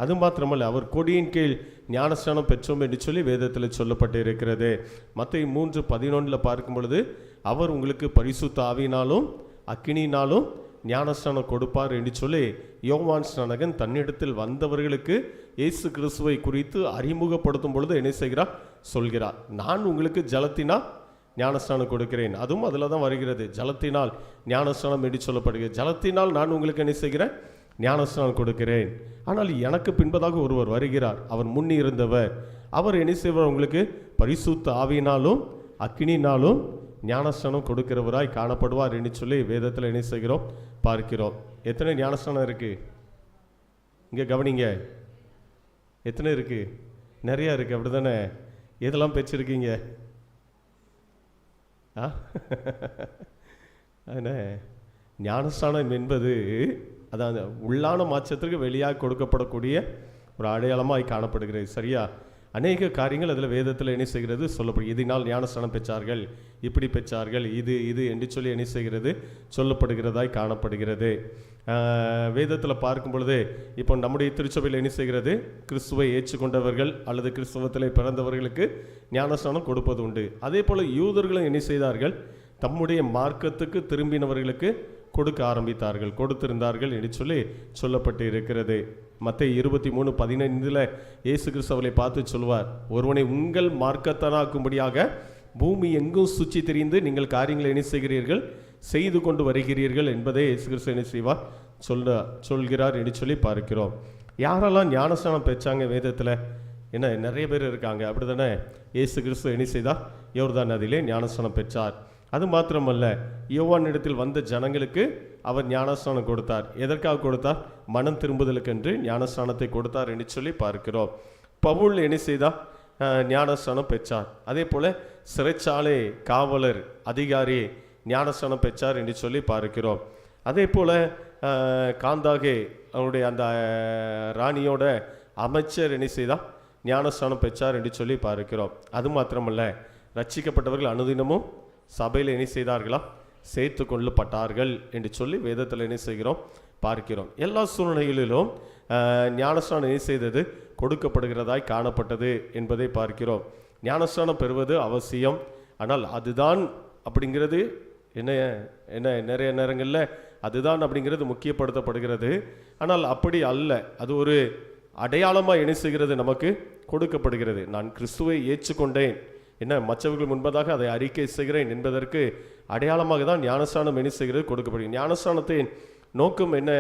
அது மாத்திரமல்ல, அவர் கொடியின் கீழ் ஞானஸ்நானம் பெற்றோம் என்று சொல்லி வேதத்தில் சொல்லப்பட்டு இருக்கிறது. மத்தேயு 3:11 பார்க்கும் பொழுது அவர் உங்களுக்கு பரிசுத்த ஆவியினாலும் அக்கினியினாலும் ஞானஸ்நானம் கொடுப்பார் என்று சொல்லி யோவான் ஸ்நானகன் தன்னிடத்தில் வந்தவர்களுக்கு இயேசு கிறிஸ்துவை குறித்து அறிமுகப்படுத்தும் பொழுது என்ன செய்கிறார்? சொல்கிறார், நான் உங்களுக்கு ஜலத்தினால் ஞானஸ்நானம் கொடுக்கிறேன். அதுவும் அதில் தான் வருகிறது. ஜலத்தினால் ஞானஸ்நானம் என்று சொல்லப்படுகிறது. ஜலத்தினால் நான் உங்களுக்கு என்ன செய்கிறேன்? ஞானஸ்நானம் கொடுக்கிறேன். ஆனால் எனக்கு பின்பதாக ஒருவர் வருகிறார், அவர் முன் இருந்தவர். அவர் என்ன செய்வார்? உங்களுக்கு பரிசுத்த ஆவியினாலும் அக்கினினாலும் ஞானஸ்நானம் கொடுக்கிறவராய் காணப்படுவார் என்று சொல்லி வேதத்தில் என்ன செய்கிறோம்? பார்க்கிறோம். எத்தனை ஞானஸ்நானம் இருக்கு? இங்கே கவனிங்க, எத்தனை இருக்கு? நிறையா இருக்கு, அப்படி தானே? எதெல்லாம் பெற்றிருக்கீங்க? ஞானஸ்நானம் என்பது அதாவது உள்ளான மாற்றத்திற்கு வெளியாக கொடுக்கப்படக்கூடிய ஒரு அடையாளமாக காணப்படுகிறது. சரியா? அநேக காரியங்கள் அதில் வேதத்தில் என்ன செய்கிறது? சொல்லப்படும். இதனால் ஞானஸ்நானம் பெற்றார்கள், இப்படி பெற்றார்கள், இது என்று சொல்லி என்ன செய்கிறது? சொல்லப்படுகிறதாய் காணப்படுகிறது. வேதத்தில் பார்க்கும் பொழுது இப்போ நம்முடைய திருச்சபையில் என்ன செய்கிறது? கிறிஸ்துவை ஏற்றுக்கொண்டவர்கள் அல்லது கிறிஸ்துவத்தில் பிறந்தவர்களுக்கு ஞானஸ்நானம் கொடுப்பது உண்டு. அதே போல் யூதர்களும் என்ன செய்தார்கள்? தம்முடைய மார்க்கத்துக்கு திரும்பினவர்களுக்கு கொடுத்திருந்தார்கள் என்று சொல்லி சொல்லப்பட்டு இருக்கிறது. மத்தேயு 23:15 இயேசு கிறிஸ்து அவரை பார்த்து சொல்வார், ஒருவனை உங்கள் மார்க்கத்தனாக்கும்படியாக பூமி எங்கும் சுற்றி திரிந்து நீங்கள் காரியங்களை என்ன செய்கிறீர்கள், செய்து கொண்டு வருகிறீர்கள் என்பதை இயேசு கிறிஸ்து என்ன செய்வார் சொல்கிறார் என்று சொல்லி பார்க்கிறோம். யாரெல்லாம் ஞானஸ்நானம் பெற்றாங்க வேதத்தில்? என்ன நிறைய பேர் இருக்காங்க, அப்படி தானே? இயேசு கிறிஸ்து என்ன செய்தார்? யோர்தான் நதியிலே ஞானஸ்நானம் பெற்றார். அது மாத்திரமல்ல, யோவான் இடத்தில் வந்த ஜனங்களுக்கு அவர் ஞானஸ்நானம் கொடுத்தார். எதற்காக கொடுத்தார்? மனம் திரும்புதலுக்கென்று ஞானஸ்நானத்தை கொடுத்தார் என்று சொல்லி பார்க்கிறோம். பவுல் என்ன செய்தார்? ஞானஸ்நானம் பெற்றார். அதே போல சிறைச்சாலை காவலர் அதிகாரி ஞானஸ்நானம் பெற்றார் என்று சொல்லி பார்க்கிறோம். அதே போல காந்தாகே அவருடைய அந்த ராணியோட அமைச்சர் என்ன செய்தார்? ஞானஸ்நானம் பெற்றார் என்று சொல்லி பார்க்கிறோம். அது மாத்திரமல்ல, ரட்சிக்கப்பட்டவர்கள் அனுதினமும் சபையில் என்ன செய்தார்களா? சேர்த்து கொள்ளப்பட்டார்கள் என்று சொல்லி வேதத்தில் என்ன செய்கிறோம்? பார்க்கிறோம். எல்லா சூழ்நிலைகளிலும் ஞானஸ்நானம் என்ன செய்தது? கொடுக்கப்படுகிறதாய் காணப்பட்டது என்பதை பார்க்கிறோம். ஞானஸ்நானம் பெறுவது அவசியம். ஆனால் அதுதான் அப்படிங்கிறது என்ன என்ன நிறைய நேரங்களில் அதுதான் அப்படிங்கிறது முக்கியப்படுத்தப்படுகிறது. ஆனால் அப்படி அல்ல. அது ஒரு அடையாளமாக என்ன செய்கிறது? நமக்கு கொடுக்கப்படுகிறது. நான் கிறிஸ்துவை ஏற்றுக்கொண்டேன், என்ன மற்றவர்கள் முன்பதாக அதை அறிக்கை செய்கிறேன் என்பதற்கு அடையாளமாக தான் ஞானஸ்நானம் என்ன செய்கிறது? கொடுக்கப்படுகிறது. ஞானஸ்நானத்தின் நோக்கம் என்ன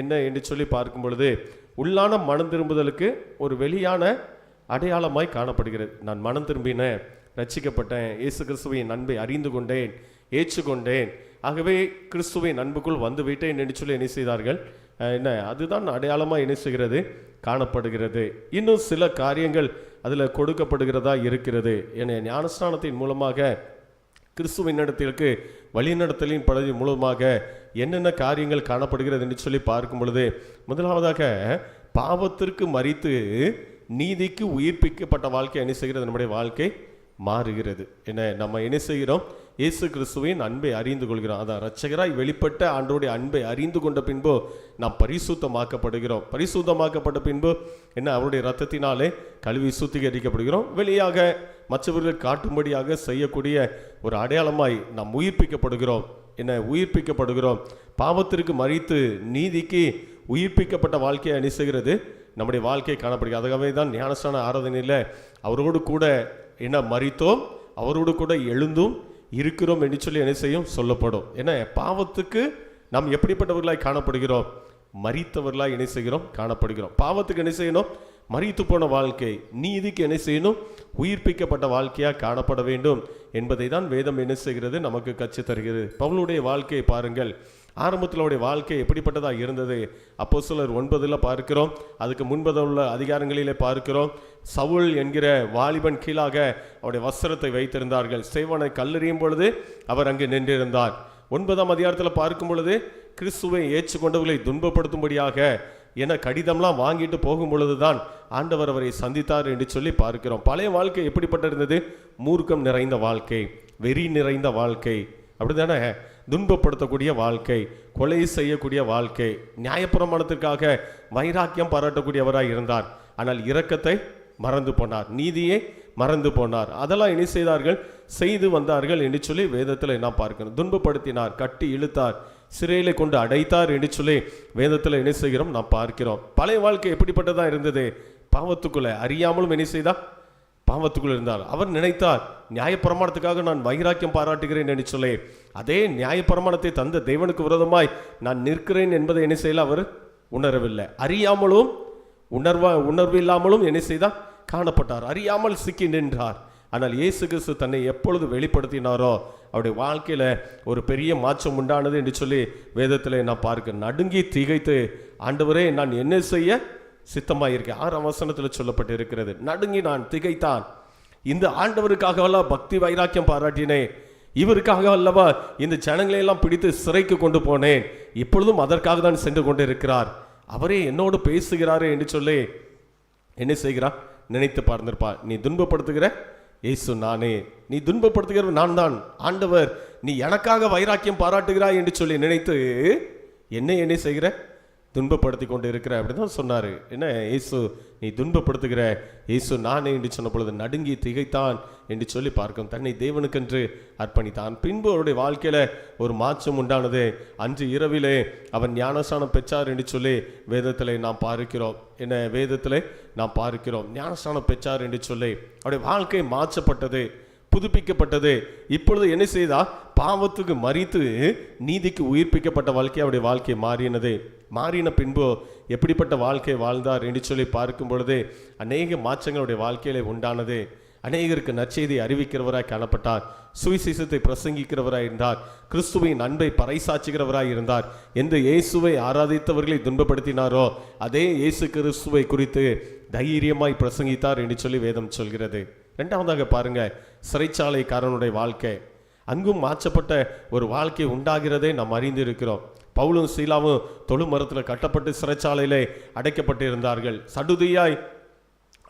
என்ன என்று சொல்லி பார்க்கும் பொழுது, உள்ளான மனம் திரும்புதலுக்கு ஒரு வெளியான அடையாளமாய் காணப்படுகிறது. நான் மனம் திரும்பினேன், ரட்சிக்கப்பட்டேன், இயேசு கிறிஸ்துவின் அன்பை அறிந்து கொண்டேன், ஏற்றுக்கொண்டேன், ஆகவே கிறிஸ்துவின் அன்புக்குள் வந்து விட்டேன் என்று சொல்லி என்ன செய்தார்கள்? என்ன அதுதான் அடையாளமாக என்ன செய்கிறது? காணப்படுகிறது. இன்னும் சில காரியங்கள் அதில் கொடுக்கப்படுகிறதா இருக்கிறது. என ஞானஸ்நானத்தின் மூலமாக கிறிஸ்துவின் இடத்திற்கு வழிநடத்தலின் படத்தின் மூலமாக என்னென்ன காரியங்கள் காணப்படுகிறது என்று சொல்லி பார்க்கும் பொழுது, முதலாவதாக பாவத்திற்கு மரித்து நீதிக்கு உயிர்ப்பிக்கப்பட்ட வாழ்க்கை என்ன செய்கிறது? நம்முடைய வாழ்க்கை மாறுகிறது. என்ன நம்ம என்ன செய்கிறோம்? இயேசு கிறிஸ்துவின் அன்பை அறிந்து கொள்கிறோம். அதான் இரட்சகராய் வெளிப்பட்ட ஆண்டவருடைய அன்பை அறிந்து கொண்ட பின்பு நாம் பரிசுத்தமாக்கப்படுகிறோம். பரிசுத்தமாக்கப்பட்ட பின்பு என்ன? அவருடைய இரத்தத்தினாலே கழுவி சுத்திகரிக்கப்படுகிறோம். வெளியாக மற்றவர்கள் காட்டும்படியாக செய்யக்கூடிய ஒரு அடையாளமாய் நாம் உயிர்ப்பிக்கப்படுகிறோம். என்ன உயிர்ப்பிக்கப்படுகிறோம்? பாவத்திற்கு மரித்து நீதிக்கு உயிர்ப்பிக்கப்பட்ட வாழ்க்கையை அனுசுகிறது நம்முடைய வாழ்க்கை காணப்படுகிறது. அதுக்காகவே தான் ஞானஸ்நான ஆராதனையில் அவரோடு கூட என்ன மரித்தோம், அவரோடு கூட எழுந்தும் இருக்கிறோம் என்று சொல்லி என்ன செய்யும்? சொல்லப்படும். ஏன்னா பாவத்துக்கு நாம் எப்படிப்பட்டவர்களாய் காணப்படுகிறோம்? மரித்தவர்களாய் என்ன செய்கிறோம்? காணப்படுகிறோம். பாவத்துக்கு என்ன செய்யணும்? மரித்து போன வாழ்க்கை. நீதிக்கு என்ன செய்யணும்? உயிர்ப்பிக்கப்பட்ட வாழ்க்கையாக காணப்பட வேண்டும் என்பதை தான் வேதம் என்ன செய்கிறது? நமக்கு கற்றுத் தருகிறது. பவுலுடைய வாழ்க்கையை பாருங்கள். ஆரம்பத்தில் அவருடைய வாழ்க்கை எப்படிப்பட்டதாக இருந்தது? அப்போஸ்தலர் 9 பார்க்கிறோம். அதுக்கு முன்புள்ள அதிகாரங்களிலே பார்க்கிறோம். சவுல் என்கிற வாலிபன் கீழாக அவருடைய வஸ்திரத்தை வைத்திருந்தார்கள். சேவனை கல்லெறியும் பொழுது அவர் அங்கு நின்றிருந்தார். 9ஆம் அதிகாரத்தில் பார்க்கும் பொழுது கிறிஸ்துவை ஏற்றுக்கொண்டவர்களை துன்பப்படுத்தும்படியாக என கடிதம்லாம் வாங்கிட்டு போகும் பொழுதுதான் ஆண்டவர் அவரை சந்தித்தார் என்று சொல்லி பார்க்கிறோம். பழைய வாழ்க்கை எப்படிப்பட்டிருந்தது? மூர்க்கம் நிறைந்த வாழ்க்கை, வெறி நிறைந்த வாழ்க்கை, அப்படித்தானே? துன்பப்படுத்தக்கூடிய வாழ்க்கை, கொலை செய்யக்கூடிய வாழ்க்கை, நியாயப்பிரமாணத்திற்காக வைராக்கியம் பாராட்டக்கூடியவராய் இருந்தார். ஆனால் இரக்கத்தை மறந்து போனார், நீதியை மறந்து போனார். அதெல்லாம் என்ன செய்தார்கள்? செய்து வந்தார்கள் என்று சொல்லி வேதத்தில் என்ன பார்க்கணும்? துன்பப்படுத்தினார், கட்டி இழுத்தார், சிறையில கொண்டு அடைத்தார் என்று சொல்லி வேதத்தில் என்ன செய்கிறோம்? நாம் பார்க்கிறோம். பழைய வாழ்க்கை எப்படிப்பட்டதா இருந்தது? பாவத்துக்குள்ள அறியாமலும் என்ன செய்தார்? பாவத்துக்குள் இருந்தார். அவர் நினைத்தார், நியாயப்பிரமாணத்துக்காக நான் வைராக்கியம் பாராட்டுகிறேன் என்று சொல்லி அதே நியாயப்பிரமாணத்தை தந்த தேவனுக்கு விரோதமாய் நான் நிற்கிறேன் என்பதை என்ன செய்யல அவர் உணரவில்லை. அறியாமலும் உணர்வு இல்லாமலும் என்ன செய்தார்? காணப்பட்டார். அறியாமல் சிக்கி நின்றார். ஆனால் இயேசு கிறிஸ்து தன்னை எப்பொழுது வெளிப்படுத்தினாரோ அவருடைய வாழ்க்கையில் ஒரு பெரிய மாற்றம் உண்டானது என்று சொல்லி வேதத்தில் நான் பார்க்க நடுங்கி திகைத்து, ஆண்டவரே நான் என்ன செய்ய சித்தமாயிருக்கேன். 6ஆம் வசனத்தில் சொல்லப்பட்டு இருக்கிறது. நடுங்கி நான் திகைத்தான். இந்த ஆண்டவருக்காக பக்தி வைராக்கியம் பாராட்டினேன், இவருக்காக அல்லவா இந்த ஜனங்களை எல்லாம் பிடித்து சிறைக்கு கொண்டு போனேன், இப்பொழுதும் அதற்காக தான் சென்று கொண்டு இருக்கிறார், அவரே என்னோடு பேசுகிறாரே என்று சொல்லி என்ன செய்கிறார்? நினைத்து பார்த்திருப்பார். நீ துன்பப்படுத்துகிற இயேசு நானே, நீ துன்பப்படுத்துகிற நான் தான். ஆண்டவர் நீ எனக்காக வைராக்கியம் பாராட்டுகிறாய் என்று சொல்லி நினைத்து என்ன செய்கிற? துன்பப்படுத்தி கொண்டு இருக்கிற அப்படிதான் சொன்னார். என்ன இயேசு நீ துன்பப்படுத்துகிற இயேசு நானே என்று சொன்ன பொழுது நடுங்கி திகைத்தான் என்று சொல்லி பார்க்கும். தன்னை தேவனுக்கென்று அர்ப்பணித்தான். பின்பு அவருடைய வாழ்க்கையில ஒரு மாற்றம் உண்டானது. அன்று இரவிலே அவன் ஞானஸ்நானம் பெற்றார் என்று சொல்லி வேதத்திலே நாம் பார்க்கிறோம். என்ன வேதத்திலே நாம் பார்க்கிறோம், ஞானஸ்நானம் பெற்றார் என்று சொல்லி அவருடைய வாழ்க்கை மாற்றப்பட்டது. புதுப்பிக்கப்பட்டது. இப்பொழுது என்ன செய்தா? பாவத்துக்கு மரித்து நீதிக்கு உயிர்ப்பிக்கப்பட்ட வாழ்க்கை அவருடைய வாழ்க்கை மாறினது. மாறின பின்பு எப்படிப்பட்ட வாழ்க்கை வாழ்ந்தார் என்று சொல்லி பார்க்கும் பொழுது அநேக மாற்றங்களுடைய வாழ்க்கையிலே உண்டானது. அநேகருக்கு நற்செய்தி அறிவிக்கிறவராய் காணப்பட்டார். சுவிசேஷத்தை பிரசங்கிக்கிறவராய் இருந்தார். கிறிஸ்துவின் அன்பை பறைசாற்றுகிறவராய் இருந்தார். எந்த இயேசுவை ஆராதித்தவர்களை துன்பப்படுத்தினாரோ அதே இயேசு கிறிஸ்துவை குறித்து தைரியமாய் பிரசங்கித்தார் என்று சொல்லி வேதம் சொல்கிறது. இரண்டாவதாக பாருங்க, சிறைச்சாலைக்காரனுடைய வாழ்க்கை. அங்கும் மாற்றப்பட்ட ஒரு வாழ்க்கை உண்டாகிறதே நாம் அறிந்திருக்கிறோம். பவுலும் சீலாவும் தொழுமரத்தில் கட்டப்பட்டு சிறைச்சாலையிலே அடைக்கப்பட்டு இருந்தார்கள். சடுதியாய்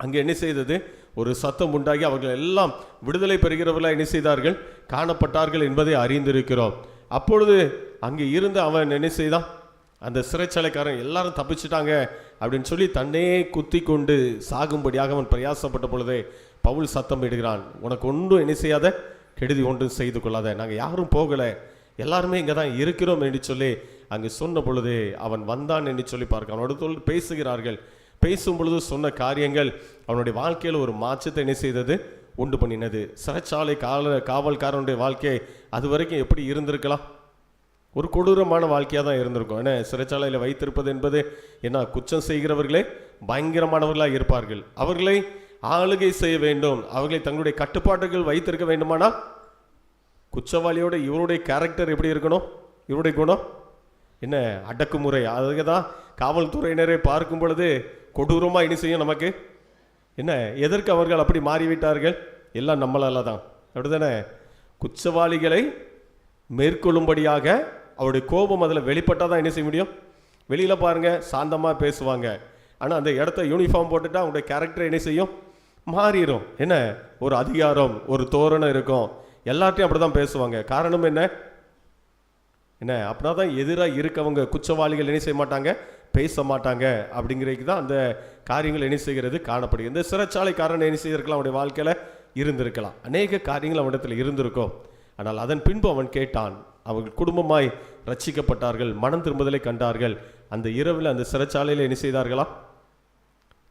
அங்கே என்ன செய்தது? ஒரு சத்தம் உண்டாகி அவர்கள் எல்லாம் விடுதலை பெறுகிறவர்களாக என்ன செய்தார்கள்? காணப்பட்டார்கள் என்பதை அறிந்திருக்கிறோம். அப்பொழுது அங்கே இருந்து அவன் என்ன செய்தான்? அந்த சிறைச்சாலைக்காரன் எல்லாரும் தப்பிச்சிட்டாங்க அப்படின்னு சொல்லி தன்னே குத்தி கொண்டு சாகும்படியாக அவன் பிரயாசப்பட்ட பொழுதே பவுல் சத்தம் இடுகிறான், உனக்கு ஒன்றும் என்ன செய்யாத, கெடுதி ஒன்றும் செய்து கொள்ளாத, நாங்கள் யாரும் போகலை, எல்லாருமே இங்கே தான் இருக்கிறோம் என்று சொல்லி அங்கு சொன்ன பொழுது அவன் வந்தான் என்று சொல்லி பார்க்க அவனோட பேசுகிறார்கள். பேசும் பொழுது சொன்ன காரியங்கள் அவனுடைய வாழ்க்கையில் ஒரு மாற்றத்தை என்ன செய்தது? உண்டு பண்ணினது. சிறைச்சாலை காவல்காரனுடைய வாழ்க்கை அது வரைக்கும் எப்படி இருந்திருக்கலாம்? ஒரு கொடூரமான வாழ்க்கையாக தான் இருந்திருக்கும். ஏன்னா சிறைச்சாலையில் வைத்திருப்பது என்பது என்ன, குற்றம் செய்கிறவர்களே பயங்கரமானவர்களாக இருப்பார்கள். அவர்களை ஆளுகை செய்ய வேண்டும், அவர்களை தங்களுடைய கட்டுப்பாட்டுகள் வைத்திருக்க வேண்டுமானால் குற்றவாளியோட இவருடைய கேரக்டர் எப்படி இருக்கணும்? இவருடைய குணம் என்ன? அடக்குமுறை. அதுக்கு தான் காவல்துறையினரை பார்க்கும் பொழுது கொடூரமாக என்ன செய்யும் நமக்கு? என்ன, எதற்கு அவர்கள் அப்படி மாறிவிட்டார்கள்? எல்லாம் நம்மளால தான், அப்படிதானே? குற்றவாளிகளை மேற்கொள்ளும்படியாக அவருடைய கோபம் அதில் வெளிப்பட்டால் தான் என்ன செய்ய முடியும்? வெளியில் பாருங்கள் சாந்தமாக பேசுவாங்க, ஆனால் அந்த இடத்த யூனிஃபார்ம் போட்டுட்டா அவங்களுடைய கேரக்டர் என்ன செய்யும்? மாறிடும். என்ன, ஒரு அதிகாரம், ஒரு தோரணம் இருக்கும், எல்லாத்தையும் அப்படி தான் பேசுவாங்க. காரணம் என்ன? என்ன, அப்படின்னா தான் எதிராக இருக்கவங்க குற்றவாளிகள் என்ன செய்ய மாட்டாங்க? பேச மாட்டாங்க. அப்படிங்கிறதுக்கு தான் அந்த காரியங்கள் என்ன செய்கிறது? காணப்படுகிறது. இந்த சிறைச்சாலைக்காரன் என்ன செய்திருக்கலாம்? அவனுடைய வாழ்க்கையில் இருந்திருக்கலாம், அநேக காரியங்கள் அவனிடத்தில் இருந்திருக்கும். ஆனால் அதன் பின்பு அவன் கேட்டான். அவர்கள் குடும்பமாய் ரட்சிக்கப்பட்டார்கள், மனம் திரும்புதலை கண்டார்கள். அந்த இரவில் அந்த சிறைச்சாலையில் என்ன செய்தார்களா?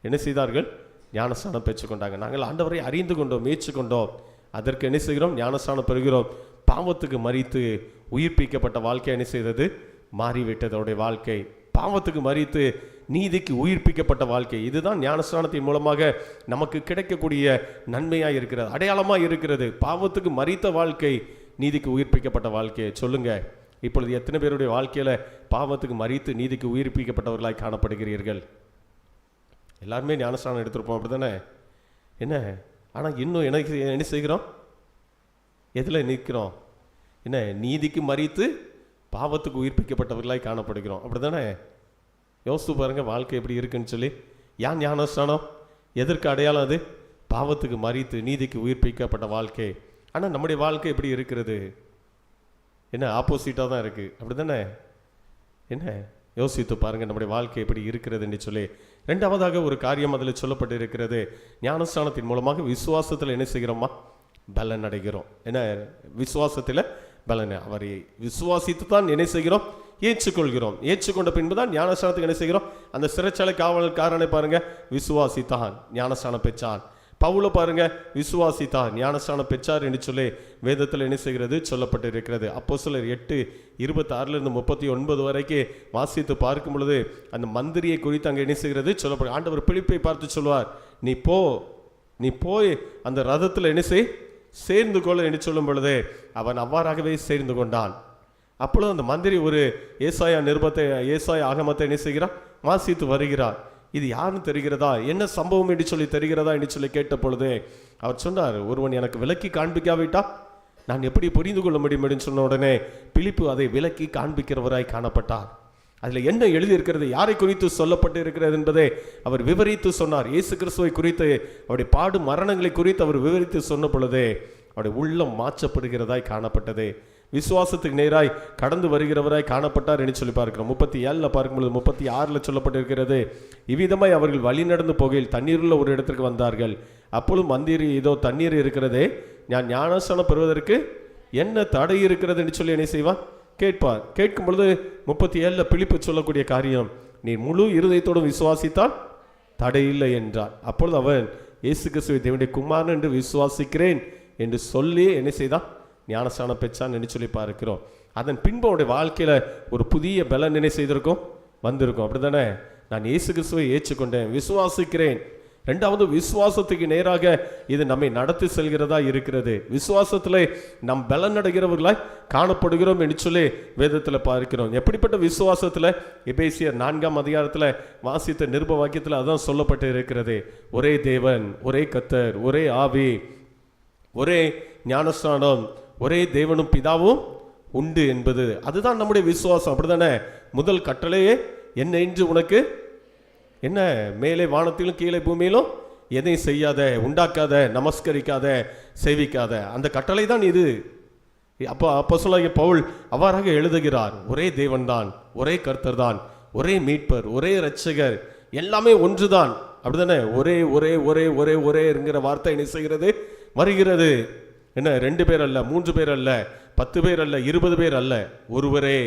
என்ன செய்தார்கள்? ஞானஸ்நானம் பெற்றுக்கொண்டாங்க. நாங்கள் ஆண்டவரை அறிந்து கொண்டோம், ஏற்றுக்கொண்டோம், அதற்கு என்ன செய்கிறோம்? ஞானஸ்நானம் பெறுகிறோம். பாவத்துக்கு மரித்து உயிர்ப்பிக்கப்பட்ட வாழ்க்கை என்ன செய்தது? மாறிவிட்டது அவருடைய வாழ்க்கை. பாவத்துக்கு மரித்து நீதிக்கு உயிர்ப்பிக்கப்பட்ட வாழ்க்கை, இதுதான் ஞானஸ்நானத்தின் மூலமாக நமக்கு கிடைக்கக்கூடிய நன்மையாக இருக்கிறது, அடையாளமாக இருக்கிறது. பாவத்துக்கு மரித்த வாழ்க்கை, நீதிக்கு உயிர்ப்பிக்கப்பட்ட வாழ்க்கையை சொல்லுங்க. இப்பொழுது எத்தனை பேருடைய வாழ்க்கையில் பாவத்துக்கு மரித்து நீதிக்கு உயிர்ப்பிக்கப்பட்டவர்களாய் காணப்படுகிறீர்கள்? எல்லாருமே ஞானஸ்நானம் எடுத்திருப்போம், அப்படி தானே? என்ன, ஆனால் இன்னும் எனக்கு என்ன செய்கிறோம்? எதில் நிற்கிறோம்? என்ன, நீதிக்கு மரித்து பாவத்துக்கு உயிர்ப்பிக்கப்பட்டவர்களாய் காணப்படுகிறோம், அப்படி தானே? யோசித்து பாருங்கள் வாழ்க்கை எப்படி இருக்குன்னு சொல்லி. ஏன் ஞானஸ்நானம்? எதற்கு அடையாளம் அது? பாவத்துக்கு மரித்து நீதிக்கு உயிர்ப்பிக்கப்பட்ட வாழ்க்கை. ஆனால் நம்முடைய வாழ்க்கை எப்படி இருக்கிறது? என்ன, ஆப்போசிட்டாக தான் இருக்குது, அப்படி தானே? என்ன, யோசித்து பாருங்கள் நம்முடைய வாழ்க்கை எப்படி இருக்கிறது என்று சொல்லி. ரெண்டாவதாக ஒரு காரியம் அதில் சொல்லப்பட்டு இருக்கிறது. ஞானஸ்நானத்தின் மூலமாக விசுவாசத்தில் என்ன செய்கிறோமா? பலன் அடைகிறோம். என்ன, விசுவாசத்தில் பலன். அவரை விசுவாசித்து தான் என்ன செய்கிறோம்? ஏற்றுக்கொள்கிறோம். ஏற்றுக்கொண்ட பின்பு தான் ஞானஸ்நானத்துக்கு என்ன செய்கிறோம்? அந்த சிறைச்சாலை காவல்காரனை பாருங்க, விசுவாசித்தான், ஞானஸ்நானம் பெற்றான். பவுல பாருங்க, விசுவாசித்தான், ஞானஸ்நானம் பெற்றார் என்று சொல்லி வேதத்தில் என்ன செய்கிறது? சொல்லப்பட்டு இருக்கிறது. அப்போஸ்தலர் 8:26-39 வரைக்கும் வாசித்து பார்க்கும் பொழுது அந்த மந்திரியை குறித்து அங்கே என்ன செய்கிறது? சொல்லப்படும். ஆண்டவர் பிலிப்பை பார்த்து சொல்வார், நீ போய் அந்த ரதத்தில் என்ன செய்? சேர்ந்து கொள்ள என்று சொல்லும் பொழுது அவன் அவ்வாறாகவே சேர்ந்து கொண்டான். அப்பொழுது அந்த மந்திரி ஒரு ஏசாயா ஆகமத்தை என்ன செய்கிறார்? வாசித்து வருகிறார். இது யாருன்னு தெரிகிறதா? என்ன சம்பவம் என்று சொல்லி தெரிகிறதா என்று சொல்லி கேட்ட பொழுது அவர் சொன்னார், ஒருவன் எனக்கு விளக்கி காண்பிக்காவிட்டா நான் எப்படி புரிந்து கொள்ள முடியும் என்று சொன்ன உடனே பிலிப்பு அதை விளக்கி காண்பிக்கிறவராய் காணப்பட்டார். அதில் என்ன எழுதியிருக்கிறது, யாரை குறித்து சொல்லப்பட்டு இருக்கிறது என்பதை அவர் விவரித்து சொன்னார். இயேசு கிறிஸ்துவை குறித்து, அவருடைய பாடு மரணங்களை குறித்து அவர் விவரித்து சொன்ன பொழுதே அவருடைய உள்ளம் மாற்றப்படுகிறதாய் காணப்பட்டது. விசுவாசத்துக்கு நேராய் கடந்து வருகிறவராய் காணப்பட்டார் என்று சொல்லி பார்க்கிறோம். 37 பார்க்கும்பொழுது 36 சொல்லப்பட்டிருக்கிறது, இவ்விதமாய் அவர்கள் வழி நடந்து போகையில் தண்ணீருள்ள ஒரு இடத்திற்கு வந்தார்கள். அப்பொழுது மந்திரி, இதோ தண்ணீர் இருக்கிறதே, நான் ஞானஸ்நானம் பெறுவதற்கு என்ன தடை இருக்கிறது என்று சொல்லி என்ன செய்வான்? கேட்பார். கேட்கும் பொழுது 37 பிலிப்பு சொல்லக்கூடிய காரியம், நீ முழு இருதயத்தோடு விசுவாசித்தால் தடை இல்லை என்றார். அப்பொழுது அவன், இயேசு கிறிஸ்துவை தேவனுடைய குமாரன் என்று விசுவாசிக்கிறேன் என்று சொல்லி என்ன செய்தான்? ஞானஸ்நானம் பெற்றான் என்று சொல்லி பார்க்கிறோம். அதன் பின்பு அவருடைய வாழ்க்கையில ஒரு புதிய பலன் என்ன செய்திருக்கும்? வந்திருக்கும். அப்படித்தானே? நான் இயேசு கிறிஸ்துவை ஏற்றுக்கொண்டேன், விசுவாசிக்கிறேன். ரெண்டாவது, விசுவாசத்துக்கு நேராக இது நம்மை நடத்தி செல்கிறதா இருக்கிறது. விசுவாசத்திலே நம் பலன் அடைகிறவர்களாய் காணப்படுகிறோம் என்று சொல்லி வேதத்தில் பார்க்கிறோம். எப்படிப்பட்ட விசுவாசத்தில்? எபேசியர் 4ஆம் அதிகாரத்தில் வாசித்த நிருப வாக்கியத்தில் அதான் சொல்லப்பட்டு இருக்கிறது. ஒரே தேவன், ஒரே கர்த்தர், ஒரே ஆவி, ஒரே ஞானஸ்நானம், ஒரே தேவனும் பிதாவும் உண்டு என்பது அதுதான் நம்முடைய விசுவாசம். அப்படிதானே? முதல் கட்டளையே என்ன என்று உனக்கு என்ன? மேலே வானத்திலும் கீழே பூமியிலும் எதையும் செய்யாத, உண்டாக்காத, நமஸ்கரிக்காத, சேவிக்காத. அந்த கட்டளை தான் இது. அப்போஸ்தலனாகிய பவுல் அவ்வாறாக எழுதுகிறார். ஒரே தேவன் தான், ஒரே கர்த்தர் தான், ஒரே மீட்பர், ஒரே இரட்சகர், எல்லாமே ஒன்றுதான். அப்படிதானே? ஒரே ஒரே ஒரே ஒரே ஒரே என்கிற வார்த்தை என்ன செய்கிறது? வருகிறது. என்ன? 2 பேர் அல்ல, 3 பேர் அல்ல, 10 பேர் அல்ல, 20 பேர் அல்ல, ஒருவரே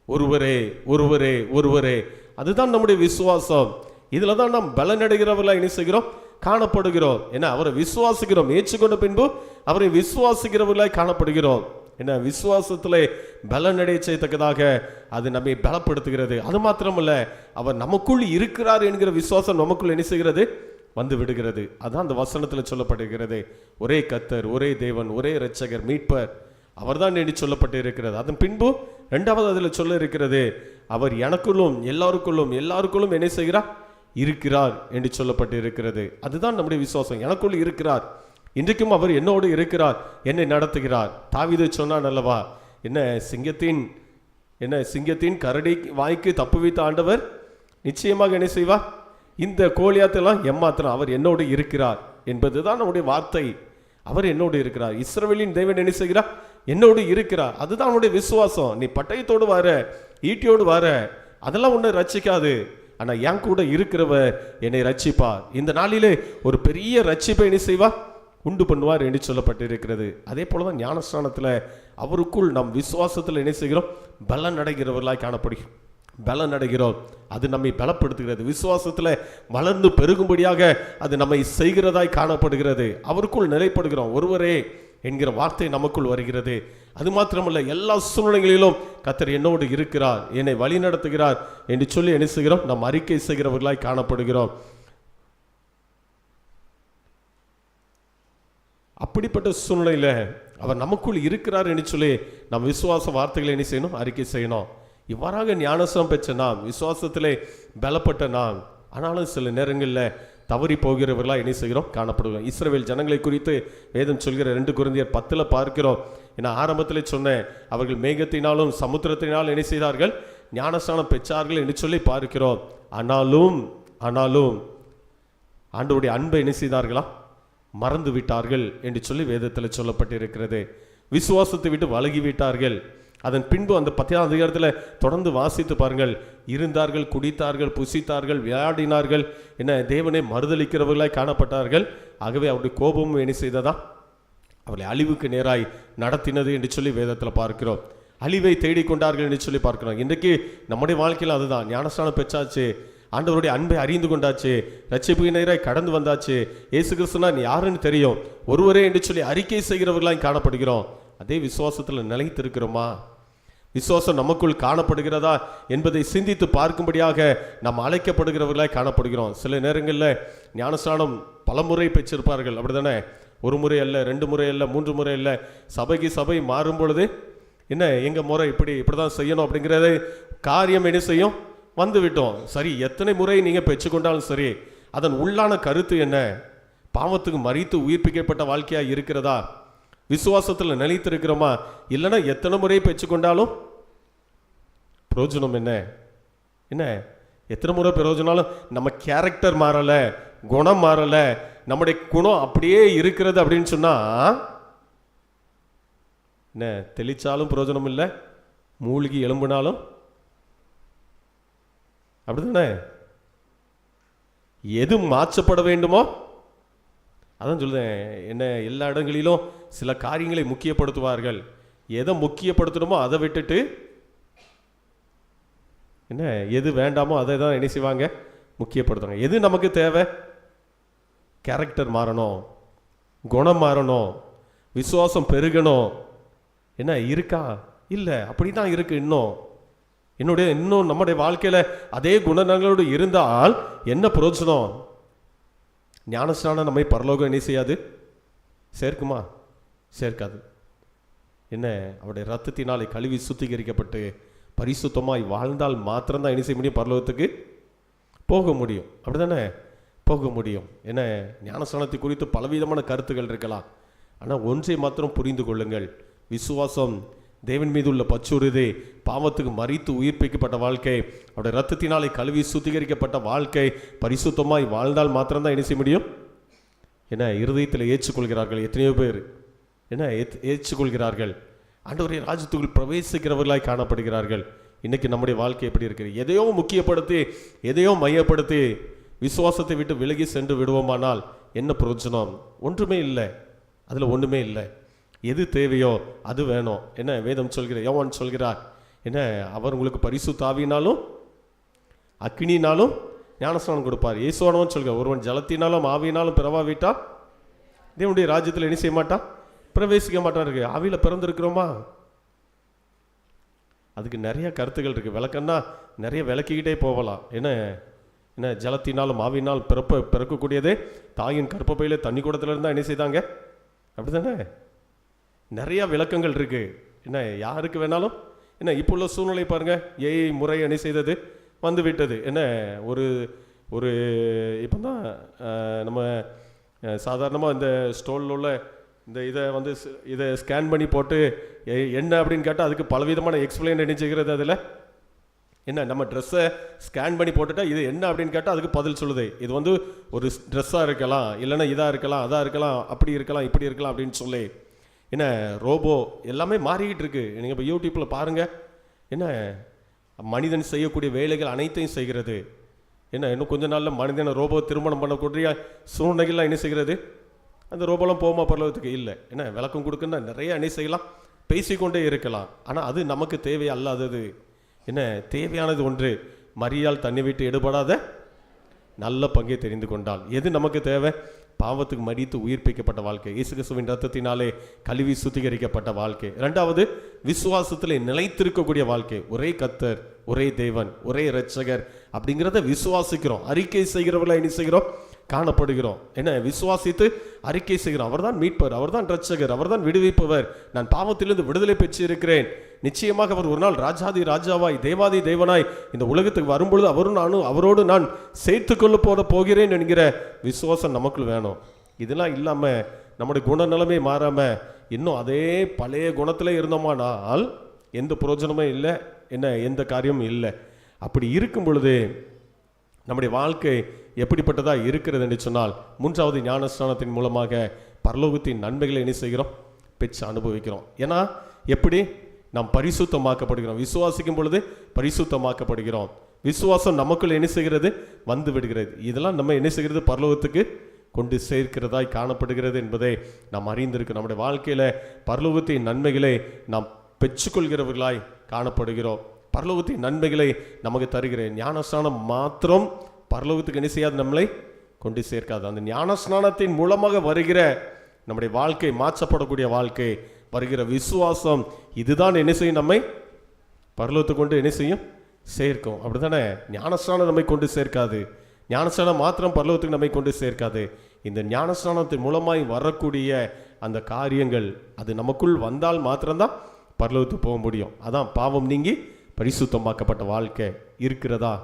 ஒருவரே ஒருவரே ஒருவரே. அதுதான் நம்முடைய விசுவாசம். இதுல தான் நாம் பலனடைகிறவர்களாக என்ன செய்கிறோம்? காணப்படுகிறோம். ஏன்னா அவரை விசுவாசிக்கிறோம். ஏற்றுக்கொண்ட பின்பு அவரை விசுவாசிக்கிறவர்களாய் காணப்படுகிறோம். என்ன? விசுவாசத்திலே பலனடைய செய்யத்தக்கதாக அது நம்மை பலப்படுத்துகிறது. அது மாத்திரமல்ல, அவர் நமக்குள் இருக்கிறார் என்கிற விசுவாசம் நமக்குள் என்ன செய்கிறது? வந்து விடுகிறது. அதான் அந்த வசனத்தில் சொல்லப்படுகிறது. ஒரே கர்த்தர், ஒரே தேவன், ஒரே இரட்சகர், மீட்பர், அவர்தான் என்று சொல்லப்பட்டு இருக்கிறது. அதன் பின்பு இரண்டாவது அதில் சொல்ல இருக்கிறது, அவர் எனக்குள்ளும் எல்லாருக்குள்ளும் என்ன செய்கிறார்? இருக்கிறார் என்று சொல்லப்பட்டு இருக்கிறது. அதுதான் நம்முடைய விசுவாசம். எனக்குள் இருக்கிறார். இன்றைக்கும் அவர் என்னோடு இருக்கிறார், என்னை நடத்துகிறார். தாவீது சொன்னான் அல்லவா, சிங்கத்தின் கரடி வாய்க்கு தப்பு வைத்த ஆண்டவர் நிச்சயமாக என்ன செய்வார்? இந்த கோலியாத்தெல்லாம் ஏமாத்திரம் அவர் என்னோடு இருக்கிறார் என்பதுதான் நம்முடைய வார்த்தை. அவர் என்னோடு இருக்கிறார். இஸ்ரவேலின் தேவன் என்ன செய்கிறார்? என்னோடு இருக்கிறார். அதுதான் அவனுடைய விசுவாசம். நீ பட்டயத்தோடு வர, ஈட்டியோடு வர, அதெல்லாம் உன்னை ரட்சிக்காது. ஆனா என் கூட இருக்கிறவர் என்னை ரட்சிப்பார். இந்த நாளிலே ஒரு பெரிய ரட்சிப்பை என்ன செய்வார்? உண்டு பண்ணுவார் என்று சொல்லப்பட்டு இருக்கிறது. அதே போலதான் ஞானஸ்நானத்தில் அவருக்குள் நம் விசுவாசத்தில் என்ன செய்கிறோம்? பலன் அடைகிறவர்களாய் காணப்படுகிறோம். பலன் அடைகிறோம். அது நம்மை பலப்படுத்துகிறது. விசுவாசத்தில் வளர்ந்து பெருகும்படியாக அது நம்மை செய்கிறதாய் காணப்படுகிறது. அவருக்குள் நிலைப்படுகிறோம். ஒருவரே என்கிற வார்த்தை நமக்குள் வருகிறது. அது மாத்திரமல்ல, எல்லா சூழ்நிலைகளிலும் கர்த்தர் என்னோடு இருக்கிறார், என்னை வழி நடத்துகிறார் என்று சொல்லி என்ன செய்கிறோம்? நாம் அறிக்கை செய்கிறவர்களாய் காணப்படுகிறோம். அப்படிப்பட்ட சூழ்நிலையில அவர் நமக்குள் இருக்கிறார் என்று சொல்லி நம் விசுவாச வார்த்தைகளை என்ன செய்யணும்? அறிக்கை செய்யணும். இவ்வாறாக ஞானஸ்நானம் பெற்ற நாம், விசுவாசத்திலே பலப்பட்ட நாம், ஆனாலும் சில நேரங்களில் தவறி போகிறவர்களாக என்ன செய்கிறோம்? காணப்படுவோம். இஸ்ரவேல் ஜனங்களை குறித்து வேதம் சொல்கிற 2 கொரிந்தியர் 10 பார்க்கிறோம். ஏன்னா ஆரம்பத்திலே சொன்னேன், அவர்கள் மேகத்தினாலும் சமுத்திரத்தினாலும் என்ன செய்தார்கள்? ஞானஸ்நானம் பெற்றார்கள் என்று சொல்லி பார்க்கிறோம். ஆனாலும் ஆண்டவருடைய அன்பை என்ன செய்தார்களா? மறந்து விட்டார்கள் என்று சொல்லி வேதத்தில் சொல்லப்பட்டிருக்கிறது. விசுவாசத்தை விட்டு வலகி விட்டார்கள். அதன் பின்பு அந்த 10ஆம் அதிகாரத்தில் தொடர்ந்து வாசித்து பாருங்கள். இருந்தார்கள், குடித்தார்கள், புசித்தார்கள், விளையாடினார்கள், என்ன தேவனை மறுதளிக்கிறவர்களாய் காணப்பட்டார்கள். ஆகவே அவருடைய கோபமும் என்ன செய்ததா? அவர்களை அழிவுக்கு நேராய் நடத்தினது என்று சொல்லி வேதத்தில் பார்க்கிறோம். அழிவை தேடிக்கொண்டார்கள் என்று சொல்லி பார்க்கிறோம். இன்றைக்கு நம்முடைய வாழ்க்கையில் அதுதான். ஞானஸ்நானம் பெற்றாச்சு, ஆண்டவருடைய அன்பை அறிந்து கொண்டாச்சு, ரட்சிப்புக்கு நேராய் கடந்து வந்தாச்சு, இயேசு கிறிஸ்துனா நீ யாருன்னு தெரியும், ஒருவரே என்று சொல்லி அறிக்கை செய்கிறவர்களாய் காணப்படுகிறோம். அதே விசுவாசத்தில் நிலைத்திருக்கிறோமா? விசுவாசம் நமக்குள் காணப்படுகிறதா என்பதை சிந்தித்து பார்க்கும்படியாக நாம் அழைக்கப்படுகிறவர்களாய் காணப்படுகிறோம். சில நேரங்களில் ஞானஸ்நானம் பல முறை பெற்றிருப்பார்கள். அப்படிதானே? 1 முறை அல்ல, 2 முறை அல்ல, 3 முறை அல்ல. சபைக்கு சபை மாறும் பொழுது என்ன எங்கள் முறை இப்படிதான் செய்யணும் அப்படிங்கிறத காரியம் என்ன செய்யும்? வந்து விட்டோம். சரி, எத்தனை முறை நீங்கள் பெற்றுக்கொண்டாலும் சரி, அதன் உள்ளான கருத்து என்ன? பாவத்துக்கு மரித்து உயிர்ப்பிக்கப்பட்ட வாழ்க்கையாக இருக்கிறதா? விசுவாசத்தில் நிலைத்திருக்கிறோமா? இல்லைன்னா எத்தனை முறை பெற்றுக்கொண்டாலும் பிரயோஜனம் என்ன? எத்தனை முறை பிரயோஜனாலும் நம்ம கேரக்டர் மாறல, குணம் மாறல, நம்முடைய குணம் அப்படியே இருக்கிறது அப்படின்னு சொன்னா என்ன? தெளிச்சாலும் பிரயோஜனம் இல்லை, மூழ்கி எலும்பினாலும் அப்படிதானே? எது மாற்றப்பட வேண்டுமோ அதான் சொல்லுதேன். என்ன எல்லா இடங்களிலும் சில காரியங்களை முக்கியப்படுத்துவார்கள். எதை முக்கியப்படுத்தணுமோ அதை விட்டுட்டு என்ன எது வேண்டாமோ அதை தான் என்ன செய்வாங்க? முக்கியப்படுத்துவாங்க. எது நமக்கு தேவை? கேரக்டர் மாறணும், குணம் மாறணும், விசுவாசம் பெருகணும். என்ன இருக்கா? இல்லை, அப்படி தான் இருக்கு. இன்னும் நம்முடைய வாழ்க்கையில் அதே குணநலங்களோடு இருந்தால் என்ன பிரயோஜனம்? ஞானஸ்நானம் நம்மை பரலோகம் என்ன செய்யாது? சேர்க்குமா? சேர்க்காது. என்ன, அவருடைய ரத்தத்தினாலே கழுவி சுத்திகரிக்கப்பட்டு பரிசுத்தமாய் வாழ்ந்தால் மாத்திரம்தான் என்ன செய்ய முடியும்? பரலோகத்துக்கு போக முடியும். அப்படி தானே போக முடியும். என்ன, ஞானஸ்நானத்தை குறித்து பலவிதமான கருத்துக்கள் இருக்கலாம். ஆனால் ஒன்றை மாத்திரம் புரிந்து கொள்ளுங்கள், விசுவாசம் தேவன் மீது உள்ள பற்றுறுதி, பாவத்துக்கு மரித்து உயிர்ப்பிக்கப்பட்ட வாழ்க்கை, அவருடைய ரத்தத்தினாலே கழுவி சுத்திகரிக்கப்பட்ட வாழ்க்கை, பரிசுத்தமாய் வாழ்ந்தால் மாத்திரம்தான் என்ன செய்ய முடியும்? என்ன, இருதயத்தில் ஏற்றுக்கொள்கிறார்கள். எத்தனையோ பேர் என்ன ஏற்றுக்கொள்கிறார்கள், ஆண்டவருடைய ராஜ்யத்துக்குள் பிரவேசிக்கிறவர்களாய் காணப்படுகிறார்கள். இன்னைக்கு நம்முடைய வாழ்க்கை எப்படி இருக்கிறது? எதையோ முக்கியப்படுத்தி, எதையோ மையப்படுத்தி விசுவாசத்தை விட்டு விலகி சென்று விடுவோமானால் என்ன பிரயோஜனம்? ஒன்றுமே இல்லை. அதில் ஒன்றுமே இல்லை. எது தேவையோ அது வேணும். என்ன, வேதம் சொல்கிறார், யோவான் சொல்கிறார், என்ன, அவர் உங்களுக்கு பரிசுத்த ஆவியினாலும் அக்கினினாலும் ஞானஸ்நானம் கொடுப்பார். இயேசுவானவன் சொல்கிறார், ஒருவன் ஜலத்தினாலும் ஆவியினாலும் பிறவாவிட்டால் தேவனுடைய ராஜ்யத்தில் என்ன செய்ய மாட்டான்? பிரவேசிக்க மாட்டான். இருக்கு, ஆவியில் பிறந்திருக்கிறோமா? அதுக்கு நிறைய கருத்துக்கள் இருக்குது. விளக்கன்னா நிறைய விளக்கிக்கிட்டே போகலாம். என்ன ஜலத்தினாலும் ஆவியினால் பிறக்கக்கூடியதே தாயின் கற்பப்பையிலே தண்ணி கூடத்துல இருந்தால் என்ன செய்தாங்க? அப்படி தானே நிறையா விளக்கங்கள் இருக்குது. என்ன, யாருக்கு வேணாலும் என்ன, இப்போ உள்ள சூழ்நிலை பாருங்கள், ஏஐ முறை என்ன செய்தது வந்து விட்டது. என்ன, ஒரு இப்போ தான் நம்ம சாதாரணமாக இந்த ஸ்டோலில் உள்ள இந்த இதை ஸ்கேன் பண்ணி போட்டு என்ன அப்படின்னு கேட்டால் அதுக்கு பலவிதமான எக்ஸ்பிளைன் என்ன செய்கிறது. அதில் என்ன, நம்ம ட்ரெஸ்ஸை ஸ்கேன் பண்ணி போட்டுட்டா இது என்ன அப்படின்னு கேட்டால் அதுக்கு பதில் சொல்லுது. இது ஒரு ட்ரெஸ்ஸாக இருக்கலாம், இல்லைன்னா இதாக இருக்கலாம், அதாக இருக்கலாம், அப்படி இருக்கலாம், இப்படி இருக்கலாம் அப்படின்னு சொல்லி என்ன, ரோபோ எல்லாமே மாறிக்கிட்டு இருக்கு. நீங்கள் இப்போ யூடியூப்பில் பாருங்கள், என்ன, மனிதன் செய்யக்கூடிய வேலைகள் அனைத்தையும் செய்கிறது. என்ன, இன்னும் கொஞ்ச நாளில் மனிதனை ரோபோ திருமணம் பண்ணக்கூடிய சூழ்நிலைகள்லாம் என்ன செய்கிறது? அந்த ரோபோலாம் போகுமா பரலோகத்துக்கு? இல்லை. என்ன, விளக்கம் கொடுக்குன்னா நிறைய என்ன செய்யலாம், பேசிக்கொண்டே இருக்கலாம். ஆனால் அது நமக்கு தேவை அல்லாதது. என்ன, தேவையானது ஒன்று, மரியாள் தண்ணி விட்டு எடுபடாத நல்ல பங்கை தெரிந்து கொண்டால். எது நமக்கு தேவை? பாவத்துக்கு மரித்து உயிர்ப்பிக்கப்பட்ட வாழ்க்கை, இயேசு கிறிஸ்துவின் ரத்தத்தினாலே கழுவி சுத்திகரிக்கப்பட்ட வாழ்க்கை. இரண்டாவது, விசுவாசத்திலே நிலைத்திருக்கக்கூடிய வாழ்க்கை. ஒரே கர்த்தர், ஒரே தேவன், ஒரே இரட்சகர் அப்படிங்கிறத விசுவாசிக்கிறோம், அறிக்கை செய்கிறவர்களா என்ன செய்கிறோம்? காணப்படுகிறோம். என்ன, விசுவாசித்து அறிக்கை செய்கிறோம், அவர்தான் மீட்பர், அவர்தான் இரட்சகர், அவர்தான் விடுவிப்பவர், நான் பாவத்திலிருந்து விடுதலை பெற்று இருக்கிறேன், நிச்சயமாக அவர் ஒரு நாள் ராஜாதி ராஜாவாய் தேவாதி தேவனாய் இந்த உலகத்துக்கு வரும்பொழுது அவரோடு நான் சேர்த்து கொள்ள போகிறேன் என்கிற விசுவாசம் நமக்குள் வேணும். இதெல்லாம் இல்லாமல் நம்முடைய குணநலமே மாறாமல் இன்னும் அதே பழைய குணத்தில் இருந்தோமானால் எந்த பிரயோஜனமே இல்லை. என்ன, எந்த காரியமும் இல்லை. அப்படி இருக்கும் பொழுது நம்முடைய வாழ்க்கை எப்படிப்பட்டதாக இருக்கிறது என்று சொன்னால், மூன்றாவது ஞானஸ்நானத்தின் மூலமாக பரலோகத்தின் நன்மைகளை என்ன செய்கிறோம்? பெற்று அனுபவிக்கிறோம். ஏன்னா எப்படி நாம் பரிசுத்தமாக்கப்படுகிறோம்? விசுவாசிக்கும் பொழுது பரிசுத்தமாக்கப்படுகிறோம். விசுவாசம் நமக்குள்ள என்ன செய்கிறது? வந்து விடுகிறது. இதெல்லாம் நம்ம என்ன செய்கிறது? பரலோகத்துக்கு கொண்டு சேர்க்கிறதாய் காணப்படுகிறது என்பதை நாம் அறிந்திருக்கு. நம்முடைய வாழ்க்கையில் பரலோகத்தின் நன்மைகளை நாம் பெற்றுக்கொள்கிறவர்களாய் காணப்படுகிறோம். பரலோகத்தின் நன்மைகளை நமக்கு தருகிற ஞானஸ்நானம் மாத்திரம் பரலோகத்துக்கு என்ன செய்யாது? நம்மளை கொண்டு சேர்க்காது. அந்த ஞானஸ்நானத்தின் மூலமாக வருகிற நம்முடைய வாழ்க்கை, மாற்றப்படக்கூடிய வாழ்க்கை, வருகிற விசுவாசம், இதுதான் என்ன செய்யும்? நம்மை பரலோகத்துக்கு கொண்டு என்ன செய்யும்? சேர்க்கும். அப்படி தானே? ஞானஸ்நானம் நம்மை கொண்டு சேர்க்காது. ஞானஸ்நானம் மாத்திரம் பரலோகத்துக்கு நம்மை கொண்டு சேர்க்காது. இந்த ஞானஸ்நானத்தின் மூலமாய் வரக்கூடிய அந்த காரியங்கள் அது நமக்குள் வந்தால் மாத்திரம்தான் பரலோகத்துக்கு போக முடியும். அதான் பாவம் நீங்கி பரிசுத்தமாக்கப்பட்ட வாழ்க்கை இருக்கிறதா?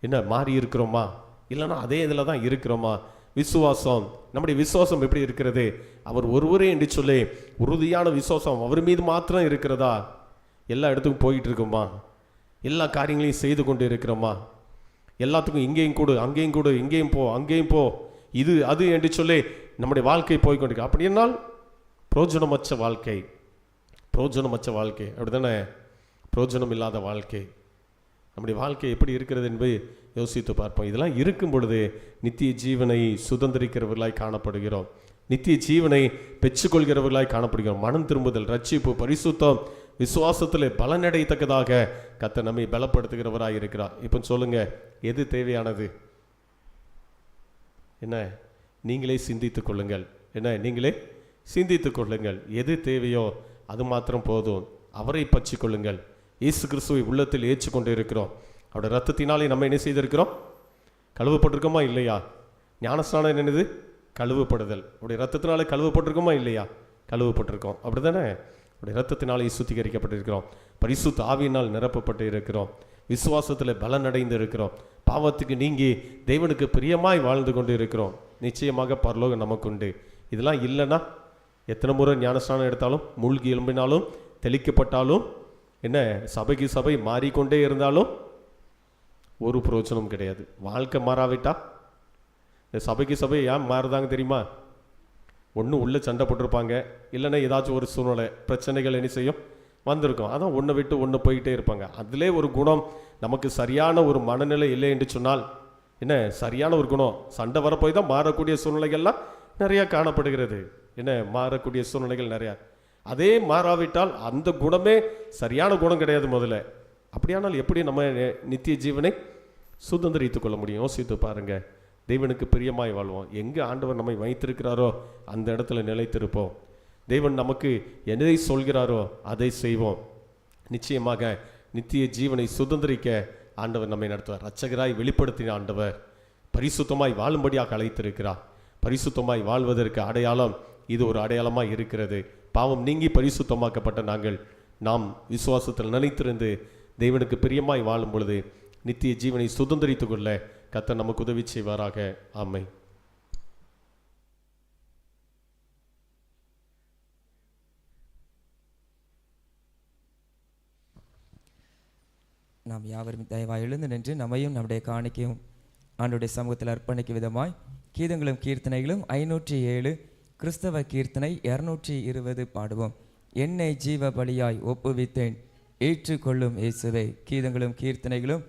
என்ன, மாறி இருக்கிறோமா? இல்லைன்னா அதே இதில் தான் இருக்கிறோமா? விசுவாசம், நம்முடைய விசுவாசம் எப்படி இருக்கிறது? அவர் ஒருவரே என்று சொல்லி உறுதியான விசுவாசம் அவர் மீது மாத்திரம் இருக்கிறதா? எல்லா இடத்துக்கும் போயிட்டு இருக்குமா? எல்லா காரியங்களையும் செய்து கொண்டு இருக்கிறோமா? எல்லாத்துக்கும் இங்கேயும் கொடு, அங்கேயும் கொடு, இங்கேயும் போ, அங்கேயும் போ, இது அது என்று சொல்லி நம்முடைய வாழ்க்கை போய்கொண்டிருக்கு. அப்படி என்னால் பிரோஜனமற்ற வாழ்க்கை, பிரோஜனமற்ற வாழ்க்கை, அப்படி தானே? பிரோஜனம் இல்லாத வாழ்க்கை. நம்முடைய வாழ்க்கை எப்படி இருக்கிறது என்பதை யோசித்து பார்ப்போம். இதெல்லாம் இருக்கும் பொழுது நித்திய ஜீவனை சுதந்திரிக்கிறவர்களாய் காணப்படுகிறோம், நித்திய ஜீவனை பெற்றுக்கொள்கிறவர்களாய் காணப்படுகிறோம். மனம் திரும்புதல், ரட்சிப்பு, பரிசுத்தம், விசுவாசத்தில் பலனடையத்தக்கதாக கர்த்தர் நம்மை பலப்படுத்துகிறவராய் இருக்கிறார். இப்போ சொல்லுங்க, எது தேவையானது? என்ன, நீங்களே சிந்தித்துக் கொள்ளுங்கள். என்ன, நீங்களே சிந்தித்து கொள்ளுங்கள். எது தேவையோ அது மாத்திரம் போதும். அவரை பற்றி கொள்ளுங்கள். இயேசு கிறிஸ்துவை உள்ளத்தில் ஏற்றுக்கொண்டு இருக்கிறோம். அவருடைய ரத்தத்தினாலே நம்ம என்ன செய்திருக்கிறோம்? கழுவப்பட்டிருக்கோமா இல்லையா? ஞானஸ்நானம் என்னது? கழுவப்படுதல். அவருடைய ரத்தத்தினாலே கழுவப்பட்டிருக்கோமா இல்லையா? கழுவப்பட்டிருக்கோம். அப்படி தானே? அவருடைய ரத்தத்தினாலே சுத்திகரிக்கப்பட்டிருக்கிறோம். பரிசுத்த ஆவியினால் நிரப்பப்பட்டு இருக்கிறோம். விசுவாசத்தில் பலனடைந்து இருக்கிறோம். பாவத்துக்கு நீங்கி தேவனுக்கு பிரியமாய் வாழ்ந்து கொண்டு இருக்கிறோம். நிச்சயமாக பரலோகம் நமக்குண்டு. இதெல்லாம் இல்லைன்னா எத்தனை முறை ஞானஸ்நானம் எடுத்தாலும், மூழ்கி எழும்பினாலும், தெளிக்கப்பட்டாலும், என்ன சபைக்கு சபை மாறிக்கொண்டே இருந்தாலும் ஒரு பிரயோஜனம் கிடையாது. வாழ்க்கை மாறாவிட்டா இந்த சபைக்கு சபை ஏன் மாறுதாங்க தெரியுமா? ஒன்று உள்ளே சண்டை போட்டிருப்பாங்க, இல்லைன்னா ஏதாச்சும் ஒரு சூழ்நிலை பிரச்சனைகள் என்ன செய்யும் வந்திருக்கும். அதான் ஒன்றை விட்டு ஒன்று போய்கிட்டே இருப்பாங்க. அதிலே ஒரு குணம் நமக்கு சரியான ஒரு மனநிலை இல்லை என்று சொன்னால், என்ன சரியான ஒரு குணம் சண்டை வரப்போய் தான் மாறக்கூடிய சூழ்நிலைகள்லாம் நிறையா காணப்படுகிறது. என்ன மாறக்கூடிய சூழ்நிலைகள் நிறையா. அதே மாறாவிட்டால் அந்த குணமே சரியான குணம் கிடையாது முதல்ல. அப்படியானால் எப்படி நம்ம நித்திய ஜீவனை சுதந்திரித்து கொள்ள முடியும்? யோசித்து பாருங்க. தேவனுக்கு பிரியமாய் வாழ்வோம். எங்கே ஆண்டவர் நம்மை வைத்திருக்கிறாரோ அந்த இடத்துல நிலைத்திருப்போம். தேவன் நமக்கு எதை சொல்கிறாரோ அதை செய்வோம். நிச்சயமாக நித்திய ஜீவனை சுதந்திரிக்க ஆண்டவர் நம்மை நடத்துவார். இரட்சகராய் வெளிப்படுத்தின ஆண்டவர் பரிசுத்தமாய் வாழும்படியாக அழைத்திருக்கிறார். பரிசுத்தமாய் வாழ்வதற்கு அடையாளம் இது ஒரு அடையாளமாக இருக்கிறது. பாவம் நீங்கி பரிசுத்தமாக்கப்பட்ட நாம் விசுவாசத்தில் நிலைத்திருந்து தேவனுக்கு பிரியமாய் வாழும் பொழுது நித்திய ஜீவனை சுதந்திரித்து கொள்ள கர்த்தர் நமக்கு உதவி செய்வாராக. ஆமென். நாம் யாவரும் தயவாய் எழுந்து நின்று நம்மையும் நம்முடைய காணிக்கையும் ஆண்டுடைய சமூகத்தில் அர்ப்பணிக்கும் விதமாய் கீதங்களும் கீர்த்தனைகளும் 507 கிறிஸ்தவ கீர்த்தனை 220 பாடுவோம். என்னை ஜீவ பலியாய் ஒப்புவித்தேன் ஏற்றுக்கொள்ளும் இயேசுவே. கீதங்களும் கீர்த்தனைகளும்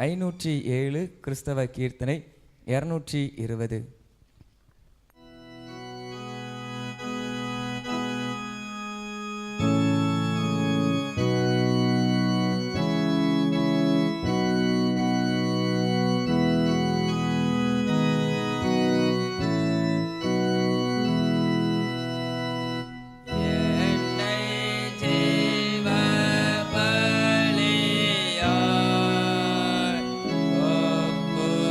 507 கிறிஸ்தவ கீர்த்தனை 220. என்னை ஜீவ பலியாய் ஒப்புவித்தேன்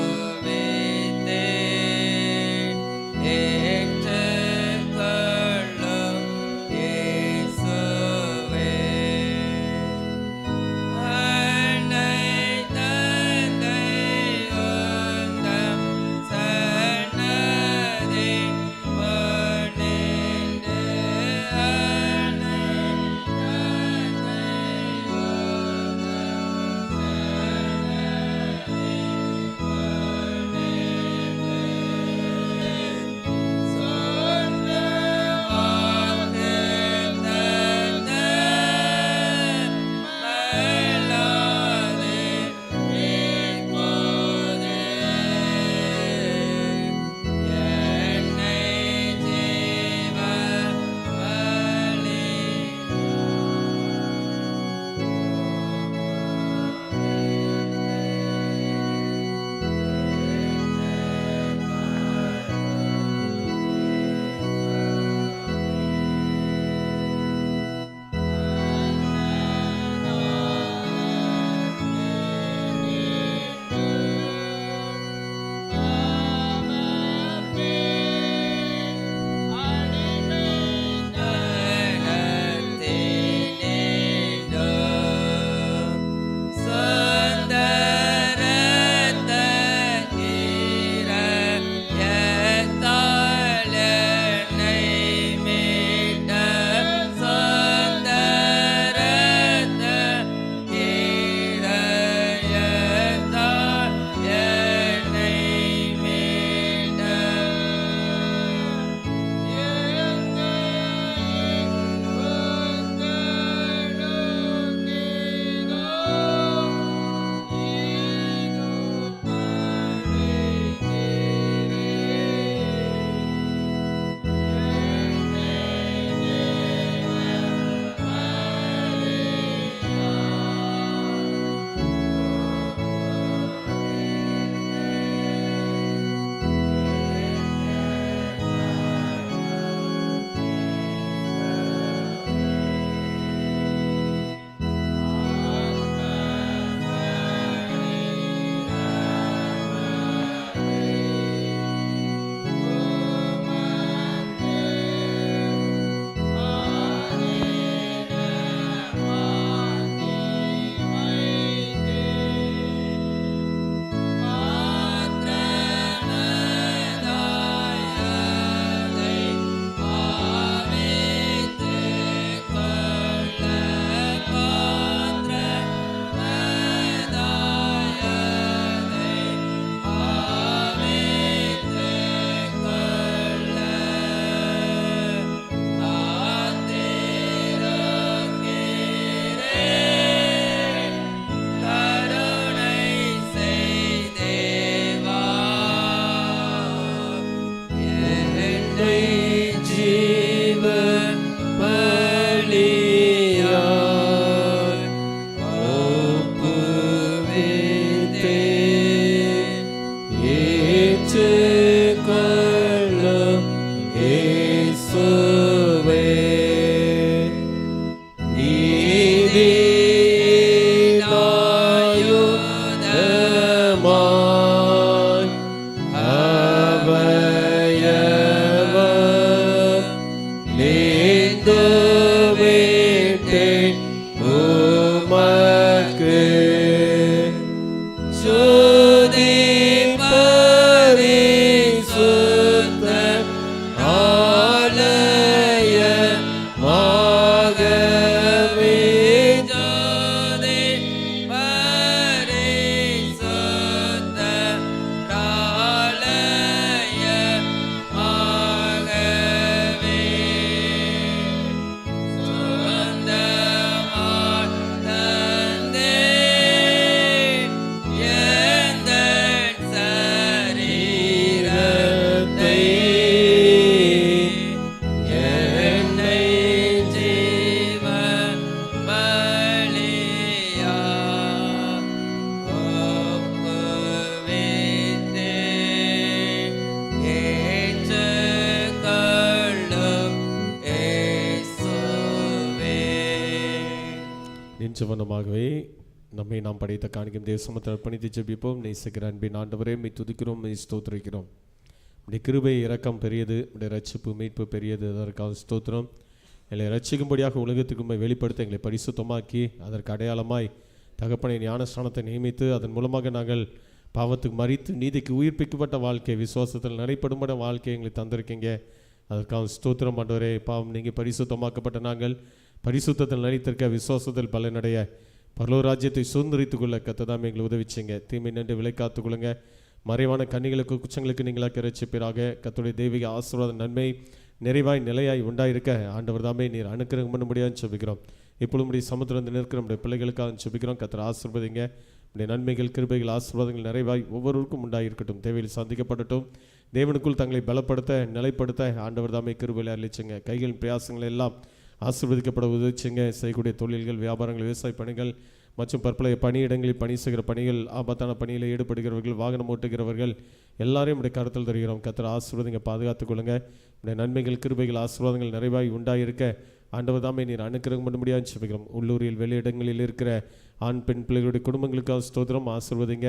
உமக்கு சுதி பரிசுத்த ஆலயமாகவே ஜோதி பரிசுத்த ஆலயமாகவே சொந்தமாய் தந்தேன் எந்தன் சரீரத்தை என்னை ஜீவ பலியா ஒப்புவித்தேன். ஏற்றுக்கொள்ளும் இயேசுவே. நின்றவனமாகவே நம்மை நாம் படைத்த காணிக்கும் தேவசமத்தில் அர்ப்பணித்து ஜெபிப்போம். நேசிக்கிற அன்பின் ஆண்டவரே, மெய் துதிக்கிறோம், மெய் ஸ்தோத்திரிக்கிறோம். உடைய கிருபை இரக்கம் பெரியது, உடைய ரட்சிப்பு மீட்பு பெரியது. அதற்காக ஸ்தோத்திரம். எங்களை ரட்சிக்கும்படியாக உலகத்துக்கு உண்மை வெளிப்படுத்த எங்களை பரிசுத்தமாக்கி அதற்கு அடையாளமாய் தகப்பனை ஞானஸ்தானத்தை நியமித்து அதன் மூலமாக நாங்கள் பாவத்துக்கு மரித்து நீதிக்கு உயிர்ப்பிக்கப்பட்ட வாழ்க்கை, விசுவாசத்தில் நடைபெறும்பட வாழ்க்கை எங்களை தந்திருக்கீங்க. அதற்காக ஸ்தோத்திரம் ஆண்டவரே. பாவம் நீங்கள் பரிசுத்தமாக்கப்பட்ட நாங்கள் பரிசுத்தத்தில் நிலைத்திருக்க விசுவாசத்தில் பலனடைய பரலோக ராஜ்யத்தை சுதந்திரித்துக் கொள்ள கத்ததாம் எங்களை உதவிச்சிங்க. தீமை நின்று விலை காத்துக்கொள்ளுங்க. மறைவான கண்ணிகளுக்கு குற்றங்களுக்கு நீங்களாக ரட்சிப்பீராக. கர்த்தருடைய தெய்வீக ஆசீர்வாத நன்மை நிறைவாய் நிலையாய் உண்டாயிருக்க ஆண்டவர் தாமே நீர் அனுக்கிரகம் பண்ண முடியாதுன்னு சொல்லிக்கிறோம். இப்பொழுது முடிய சமுத்திரம் நிற்கிற நம்முடைய பிள்ளைகளுக்காக சொல்லிக்கிறோம். கர்த்தர் ஆசீர்வதிங்க. நம்முடைய நன்மைகள் கிருபைகள் ஆசீர்வாதங்கள் நிறைவாய் ஒவ்வொருவருக்கும் உண்டாயிருக்கட்டும். தேவையில் சந்திக்கப்படட்டும். தேவனுக்குள் தங்களை பலப்படுத்த நிலைப்படுத்த ஆண்டவர் தாமே கிருபையில் அளிச்சுங்க. கைகளின் பிரயாசங்கள் எல்லாம் ஆசீர்வதிக்கப்பட உதவிச்சுங்க. செய்யக்கூடிய தொழில்கள், வியாபாரங்கள், விவசாய பணிகள் மற்றும் பற்பல பணியிடங்களில் பணி செய்கிற பணிகள், ஆபத்தான பணியில் ஈடுபடுகிறவர்கள், வாகனம் ஓட்டுகிறவர்கள் எல்லாரையும் உடைய கருத்தில் தருகிறோம். கர்த்தர் ஆசீர்வாதங்க, பாதுகாத்துக் கொள்ளுங்க. உடைய நன்மைகள் கிருபைகள் ஆசீர்வாதங்கள் நிறைவாய் உண்டாயிருக்க ஆண்டவர் தாமே நீர் அனுக்கிரகம் பண்ண முடியாதுன்னு சொல்லிக்கிறோம். உள்ளூரில் வெளியிடங்களில் இருக்கிற ஆண் பெண் பிள்ளைகளுடைய குடும்பங்களுக்காக ஸ்தோத்திரம். ஆசீர்வதிங்க,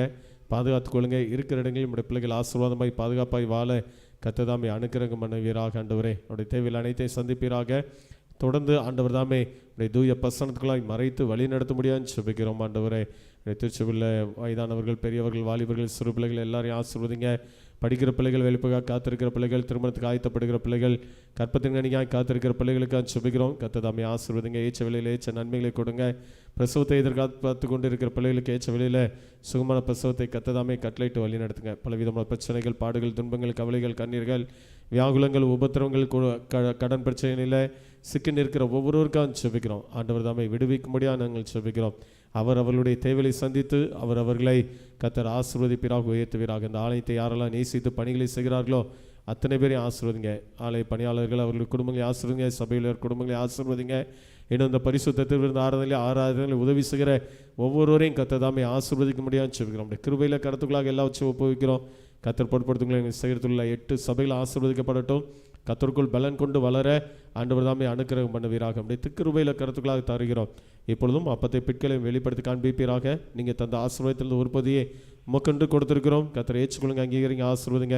பாதுகாத்துக் கொள்ளுங்க. இருக்கிற இடங்களில் நம்முடைய பிள்ளைகள் ஆசீர்வாதமாய் பாதுகாப்பாய் வாழ கர்த்தர் தாமே அனுக்கிரகம் பண்ணுவீராக. ஆண்டவரே, அவருடைய தேவையில் அனைத்தையும் சந்திப்பீராக. தொடர்ந்து ஆண்டவர் தாமே உடைய தூய பிரசன்னத்துக்குள்ளாய் மறைத்து வழி நடத்த முடியாதுன்னு சொல்லிக்கிறோம். ஆண்டவரே, திருச்சபையில் வயதானவர்கள், பெரியவர்கள், வாலிபர்கள், சிறு பிள்ளைகள் எல்லாரையும் ஆசீர்வதிங்க. படிக்கிற பிள்ளைகள், வெளிப்புக்காக காத்திருக்கிற பிள்ளைகள், திருமணத்துக்கு ஆயத்தப்படுகிற பிள்ளைகள், கற்பத்தின் கனிக்காக காத்திருக்கிற பிள்ளைகளுக்காக சுபிக்கிறோம். கர்த்தர் தாமே ஆசீர்வதிங்க. ஏற்ற வேலையில் ஏற்ற நன்மைகளை கொடுங்க. பிரசவத்தை எதிர்பார்த்து கொண்டு இருக்கிற பிள்ளைகளுக்கு ஏற்ற வேலையில் சுகமான பிரசவத்தை கர்த்தர் தாமே கட்டளையிட்டு வழி நடத்துங்க. பலவிதமான பிரச்சனைகள், பாடுகள், துன்பங்கள், கவலைகள், கண்ணீர்கள், வியாகுலங்கள், உபத்திரவங்கள், கடன் பிரச்சனையில் சிக்கி நிற்கிற ஒவ்வொருவருக்காக சுபிக்கிறோம். ஆண்டவர் தாமே விடுவிக்கும்படியாக நாங்கள் சுபிக்கிறோம். அவர் அவர்களுடைய தேவையை சந்தித்து அவர் அவர்களை கர்த்தர் ஆசீர்வதிப்பீராக, உயர்த்துவீராக. இந்த ஆலயத்தை யாரெல்லாம் நேசித்து பணிகளை செய்கிறார்களோ அத்தனை பேரையும் ஆசீர்வதிங்க. ஆலய பணியாளர்கள், அவர்களுடைய குடும்பங்களை ஆசீர்வதிங்க. சபையில் குடும்பங்களை ஆசீர்வதிங்க. இன்னும் இந்த பரிசுத்தத்தில் இருந்த ஆராதனையில் உதவி செய்கிற ஒவ்வொருவரையும் கர்த்தர் தாமே ஆசீர்வதிக்க முடியாதுன்னு சொல்லிக்கிறோம். நம்முடைய கிருபையில் கருத்துக்களாக எல்லா வச்சு ஒப்புவிக்கிறோம். கர்த்தர் பொறுப்படுத்துங்களை எங்கள் செய்கிறதுள்ள 8 சபைகள் ஆசீர்வதிக்கப்படட்டும். கர்த்தருக்குள் பலன் கொண்டு வளர ஆண்டவர் தாமே அனுக்கிரகம் பண்ணுவீராக. நம்முடைய திருக்கிருபையில் கருத்துக்களாக தருகிறோம். இப்பொழுதும் அப்பத்தை பிட்களையும் வெளிப்படுத்தி காண்பிப்பீராக. நீங்கள் தந்த ஆசீர்வாதத்திலிருந்து ஒரு பகுதியை உமக்கென்று கொடுத்துருக்கிறோம். கர்த்தரை ஏற்றுக்கொள்ளுங்க, அங்கீகரிங்க, ஆசீர்வதிங்க.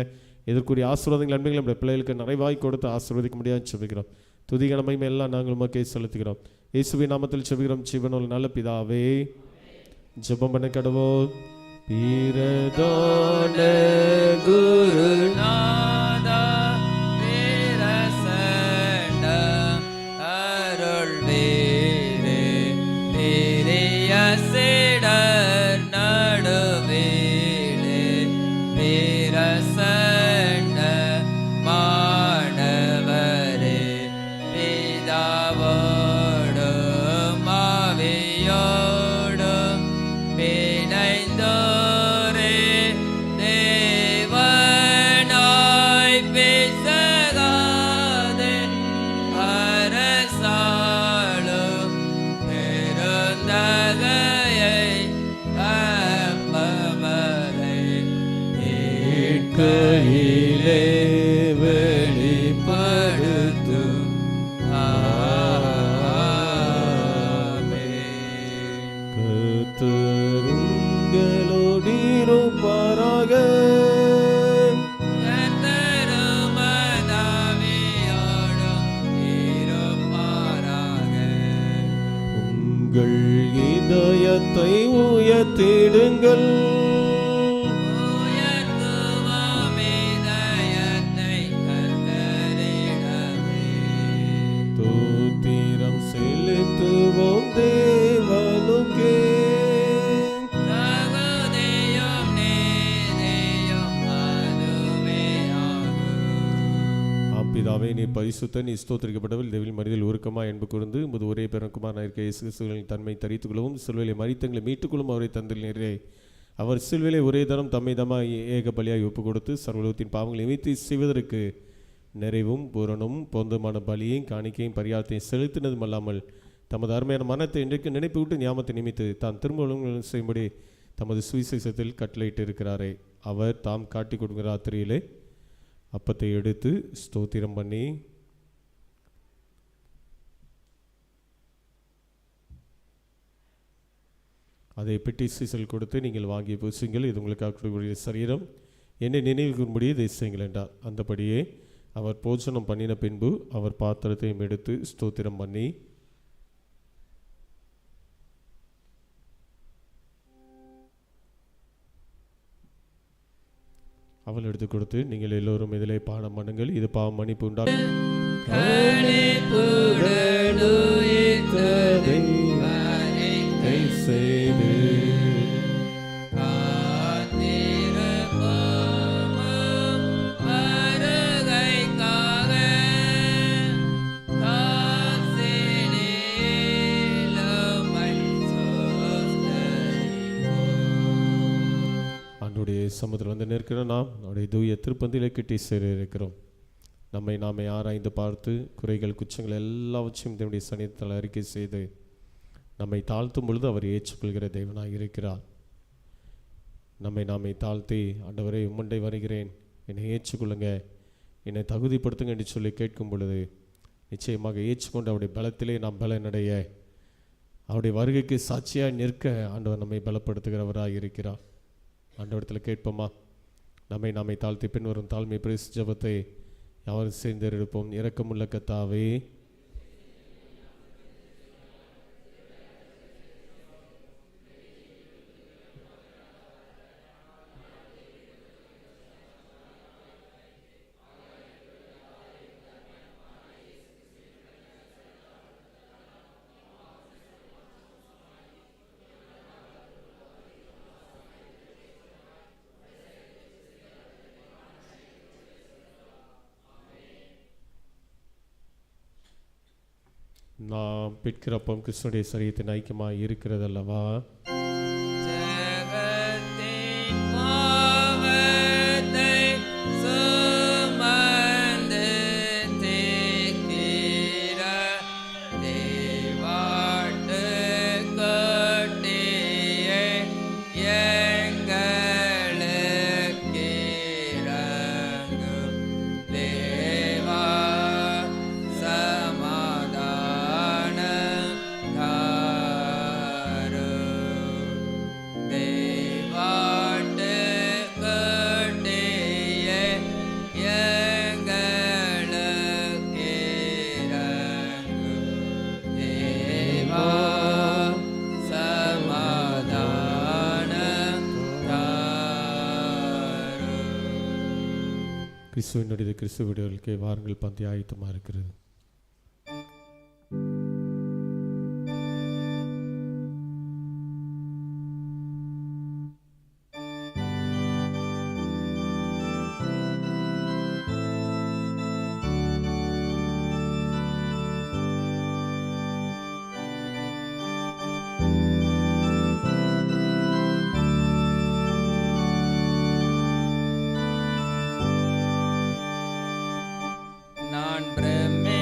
இதற்குரிய ஆசீர்வாதங்கள் நன்மைகள் நம்முடைய பிள்ளைகளுக்கு நிறைவாய் கொடுத்து ஆசீர்வதிக்க முடியாதுன்னு சொல்லிக்கிறோம். துதிகன மகிமை எல்லாம் நாங்கள் உமக்கே செலுத்துகிறோம். இயேசுவின் நாமத்தில் செபிக்கிறோம் ஜீவனுள்ள நல்ல பிதாவே. ஜெபம் பண்ண கடவோம். பிரதான குருநாதா பிரசன்ன அருள்வீரே, பெரிய சிடர் நடுவிலே பிரசன்ன மாணவரே, பிதாவோடும் ஆவியோடும் பிணைந்தோரே தேவனாய் உங்கள் இதயத்தை உயர்த்திடுங்கள். உயர்த்துவோம் இதயத்தை கர்த்தரிடமே. தோத்திரம் செலுத்துவோம் தேவனுக்கே. தகுதியும் நீதியும் அதுவே ஆகும். பிதாவே, நீ பரிசுத்த, நீ ஸ்தோத்திரிக்கப்பட்டவள், தேவில் மனிதல் உருக்கமா என்பு கூர்ந்து முது ஒரே பெருக்குமார் இருக்க இயேசு கிறிஸ்துவின் தன்மை தரித்துக்கொள்ளவும் சிலுவையிலே மரித்தங்களை மீட்டுக்கொள்ளும் அவரை தந்தில் நீரே. அவர் சிலுவையிலே ஒரே தரம் தம்மை தம்மாய் ஏக பலியாய் ஒப்பு கொடுத்து சர்வலோகத்தின் பாவங்களை மீட்டு செய்வதற்கு நிறைவும் பூரணமும் பொந்தமான பலியையும் காணிக்கையும் பரிகாரத்தையும் செலுத்தினதும் அல்லாமல் தமது அருமையான மனத்தை இன்றைக்கு நினைப்பு விட்டு ஞாபகத்தை நிமித்து தான் திரும்ப செய்யும்படி தமது சுவிசேஷத்தில் கட்டளையிட்டு இருக்கிறாரே. அவர் தாம் காட்டி கொடுக்கிற ராத்திரியிலே அப்பத்தை எடுத்து ஸ்தோத்திரம் பண்ணி அதை பெட்டி சீசல் கொடுத்து நீங்கள் வாங்கி பூசுங்கள், இது உங்களுக்காக சரீரம், என்னை நினைவு கூறும்படி இதை செய்யுங்கள் என்றார். அந்தபடியே அவர் போஜனம் பண்ணின பின்பு அவர் பாத்திரத்தையும் எடுத்து ஸ்தோத்திரம் பண்ணி அவள் எடுத்து கொடுத்து, நீங்கள் எல்லோரும் இதிலே பானம் பண்ணுங்கள், இது பாவம் மன்னிப்பு உண்டாகும். செய்து சமுதிரம் வந்து நிற்கிற நாம் நம்முடைய தூய திருப்பந்திலே கிட்டி சேர இருக்கிறோம். நம்மை நாமே ஆராய்ந்து பார்த்து குறைகள் குற்றங்கள் எல்லாவற்றையும் தன்னுடைய சனியத்தில் அறிக்கை செய்து நம்மை தாழ்த்தும் பொழுது அவர் ஏற்றுக்கொள்கிற தேவனாக இருக்கிறார். நம்மை நாமே தாழ்த்தி, ஆண்டவரே உம்மண்டை வருகிறேன், என்னை ஏற்றுக்கொள்ளுங்க, என்னை தகுதிப்படுத்துங்க என்று சொல்லி கேட்கும் பொழுது நிச்சயமாக ஏற்றுக்கொண்டு அவருடைய பலத்திலே நாம் பலனடைய, அவருடைய வருகைக்கு சாட்சியாக நிற்க ஆண்டவர் நம்மை பலப்படுத்துகிறவராக இருக்கிறார். ஆண்டவரத்தில் கேட்போமா? நம்மை தாழ்த்தி பின் வரும் தாழ்மை பிரேச ஜபத்தை யாரும் சேர்ந்தெடுப்போம். இரக்கமுள்ள கர்த்தாவே, நாம் பிற்கிறப்பம் கிறிஸ்துடைய சரீரத்தின் ஐக்கியமாக இருக்கிறது அல்லவா? கிறிஸ்துவனுடைய கிறிஸ்துவர்களுக்கு வாருங்கள், பந்தி ஆயத்தமாக இருக்கிறது. நான் பிரமே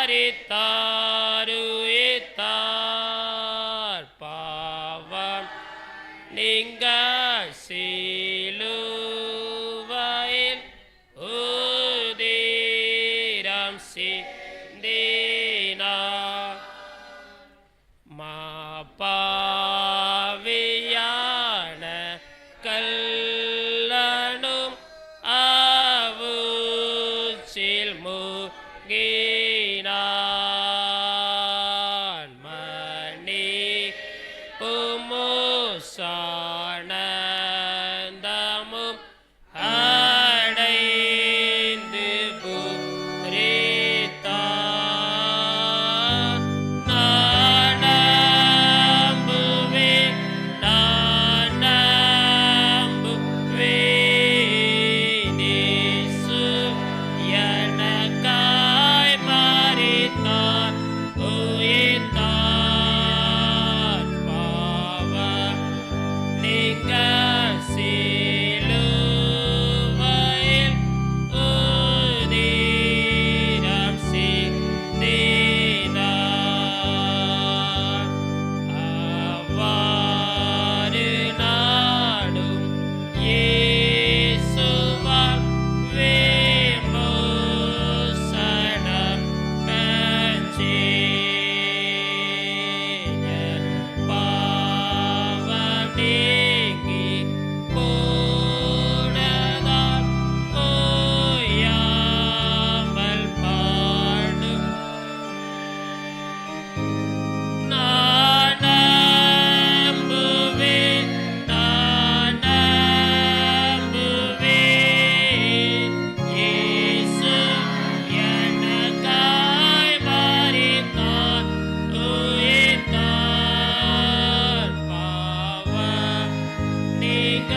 மரித்தார் உயிர்த்தார் பாவம் நீங்க சிலுவையில் உதிரம் சிந்தினார் மாபாவியான கல்லனும் அவுச்சில் மூழ்கினான் மணி புமுசானந்தமும் அடைந்து புரித்தான் நான் நம்புவேன் இயேசு எனக்காய் மரித்தார் உயிர்த்தார் பாவம் நீங்க சிலுவையில் உதிரம் சிந்தினார் அவ்வாறு நாடும் இயேசுவால் விமோசனம் பெற்றேன். பாவம் நீங்கி போனதால் ஓயாமல் பாடும் நான் நம்புவேன் இயேசு எனக்காய் மரித்தார் உயிர்த்தார் பாவம் நீங்க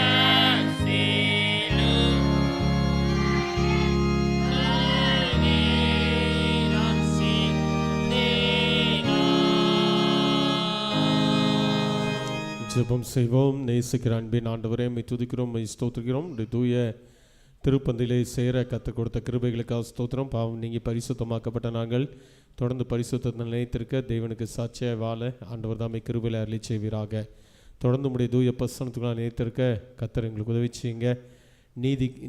சிலுவையில் சிந்தினார். ஜெபம் செய்வோம். நேசிக்கிற அன்பின் ஆண்டவரே, உம்மை துதிக்கிறோம், உம்மை ஸ்தோத்திரிக்கிறோம். உம்முடைய தூய திருப்பந்திலே சேர கற்றுக் கொடுத்த கிருபைகளுக்காக ஸ்தோத்திரம். பாவம் நீங்கி பரிசுத்தமாக்கப்பட்ட நாங்கள் தொடர்ந்து பரிசுத்தத்தை நிலைத்திருக்க தேவனுக்கு சாட்சியாக வாழ ஆண்டவர் தாமே கிருபையில் அருளி செய்வீராக. தொடர்ந்து உம்முடைய தூய பிரசன்னத்துக்குள்ள நிலைத்திருக்க கர்த்தர் எங்களுக்கு உதவி செய்யுங்க.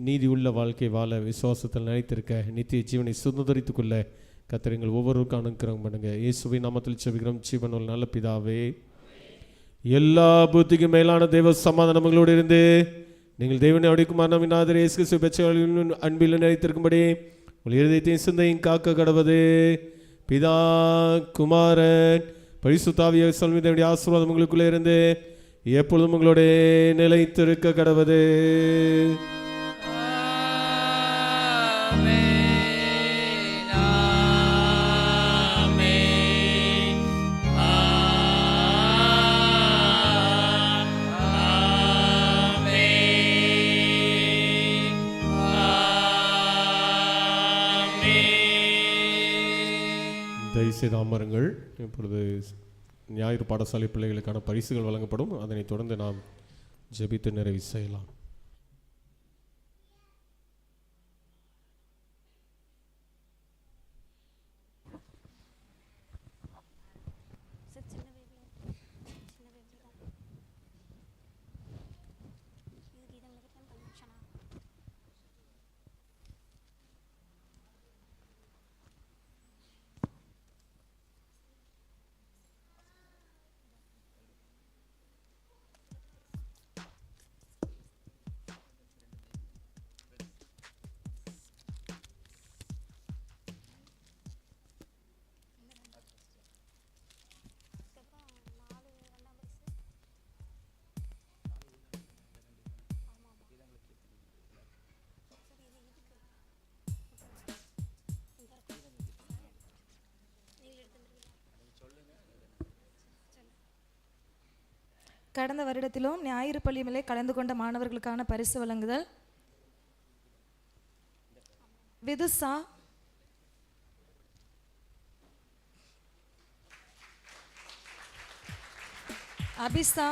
நீதி உள்ள வாழ்க்கை வாழ விசுவாசத்தில் நிலைத்திருக்க நித்திய ஜீவனை சுதந்திரித்துக்கொள்ள கர்த்தர் எங்கள் ஒவ்வொருவருக்கும் அனுக்கிரகம் பண்ணுங்க. இயேசுவின் நாமத்தில் செபிக்கிறோம் ஜீவனுள்ள நல்ல பிதாவே. எல்லா புத்திக்கும் மேலான தெய்வ சமாதானம் உங்களோடு இருந்து நீங்கள் தேவனை அடிக்குமார் நம் ஆதரவு இயேசு கிறிஸ்து பெற்றவர்களின் அன்பில் நிலைத்திருக்கும்படி உங்கள் இருதயத்தையும் சிந்தையும் காக்க கடவது. பிதா குமாரன் பரிசுத்த ஆவியார் மீது ஆசீர்வாதம் உங்களுக்குள்ளே இருந்து எப்பொழுதும் உங்களோட நிலைத்திருக்க கடவது. ஆமென், ஆமென், ஆமென். தயவுசெய்து அமருங்கள். இப்பொழுது ஞாயிறு பாடசாலை பிள்ளைகளுக்கான பரிசுகள் வழங்கப்படும். அதனைத் தொடர்ந்து நாம் ஜெபித்து நிறைவு செய்யலாம். கடந்த வருடத்திலும் ஞாயிறு பள்ளியிலே கலந்து கொண்ட மாணவர்களுக்கான பரிசு வழங்குதல். விதுசா, அபிசா,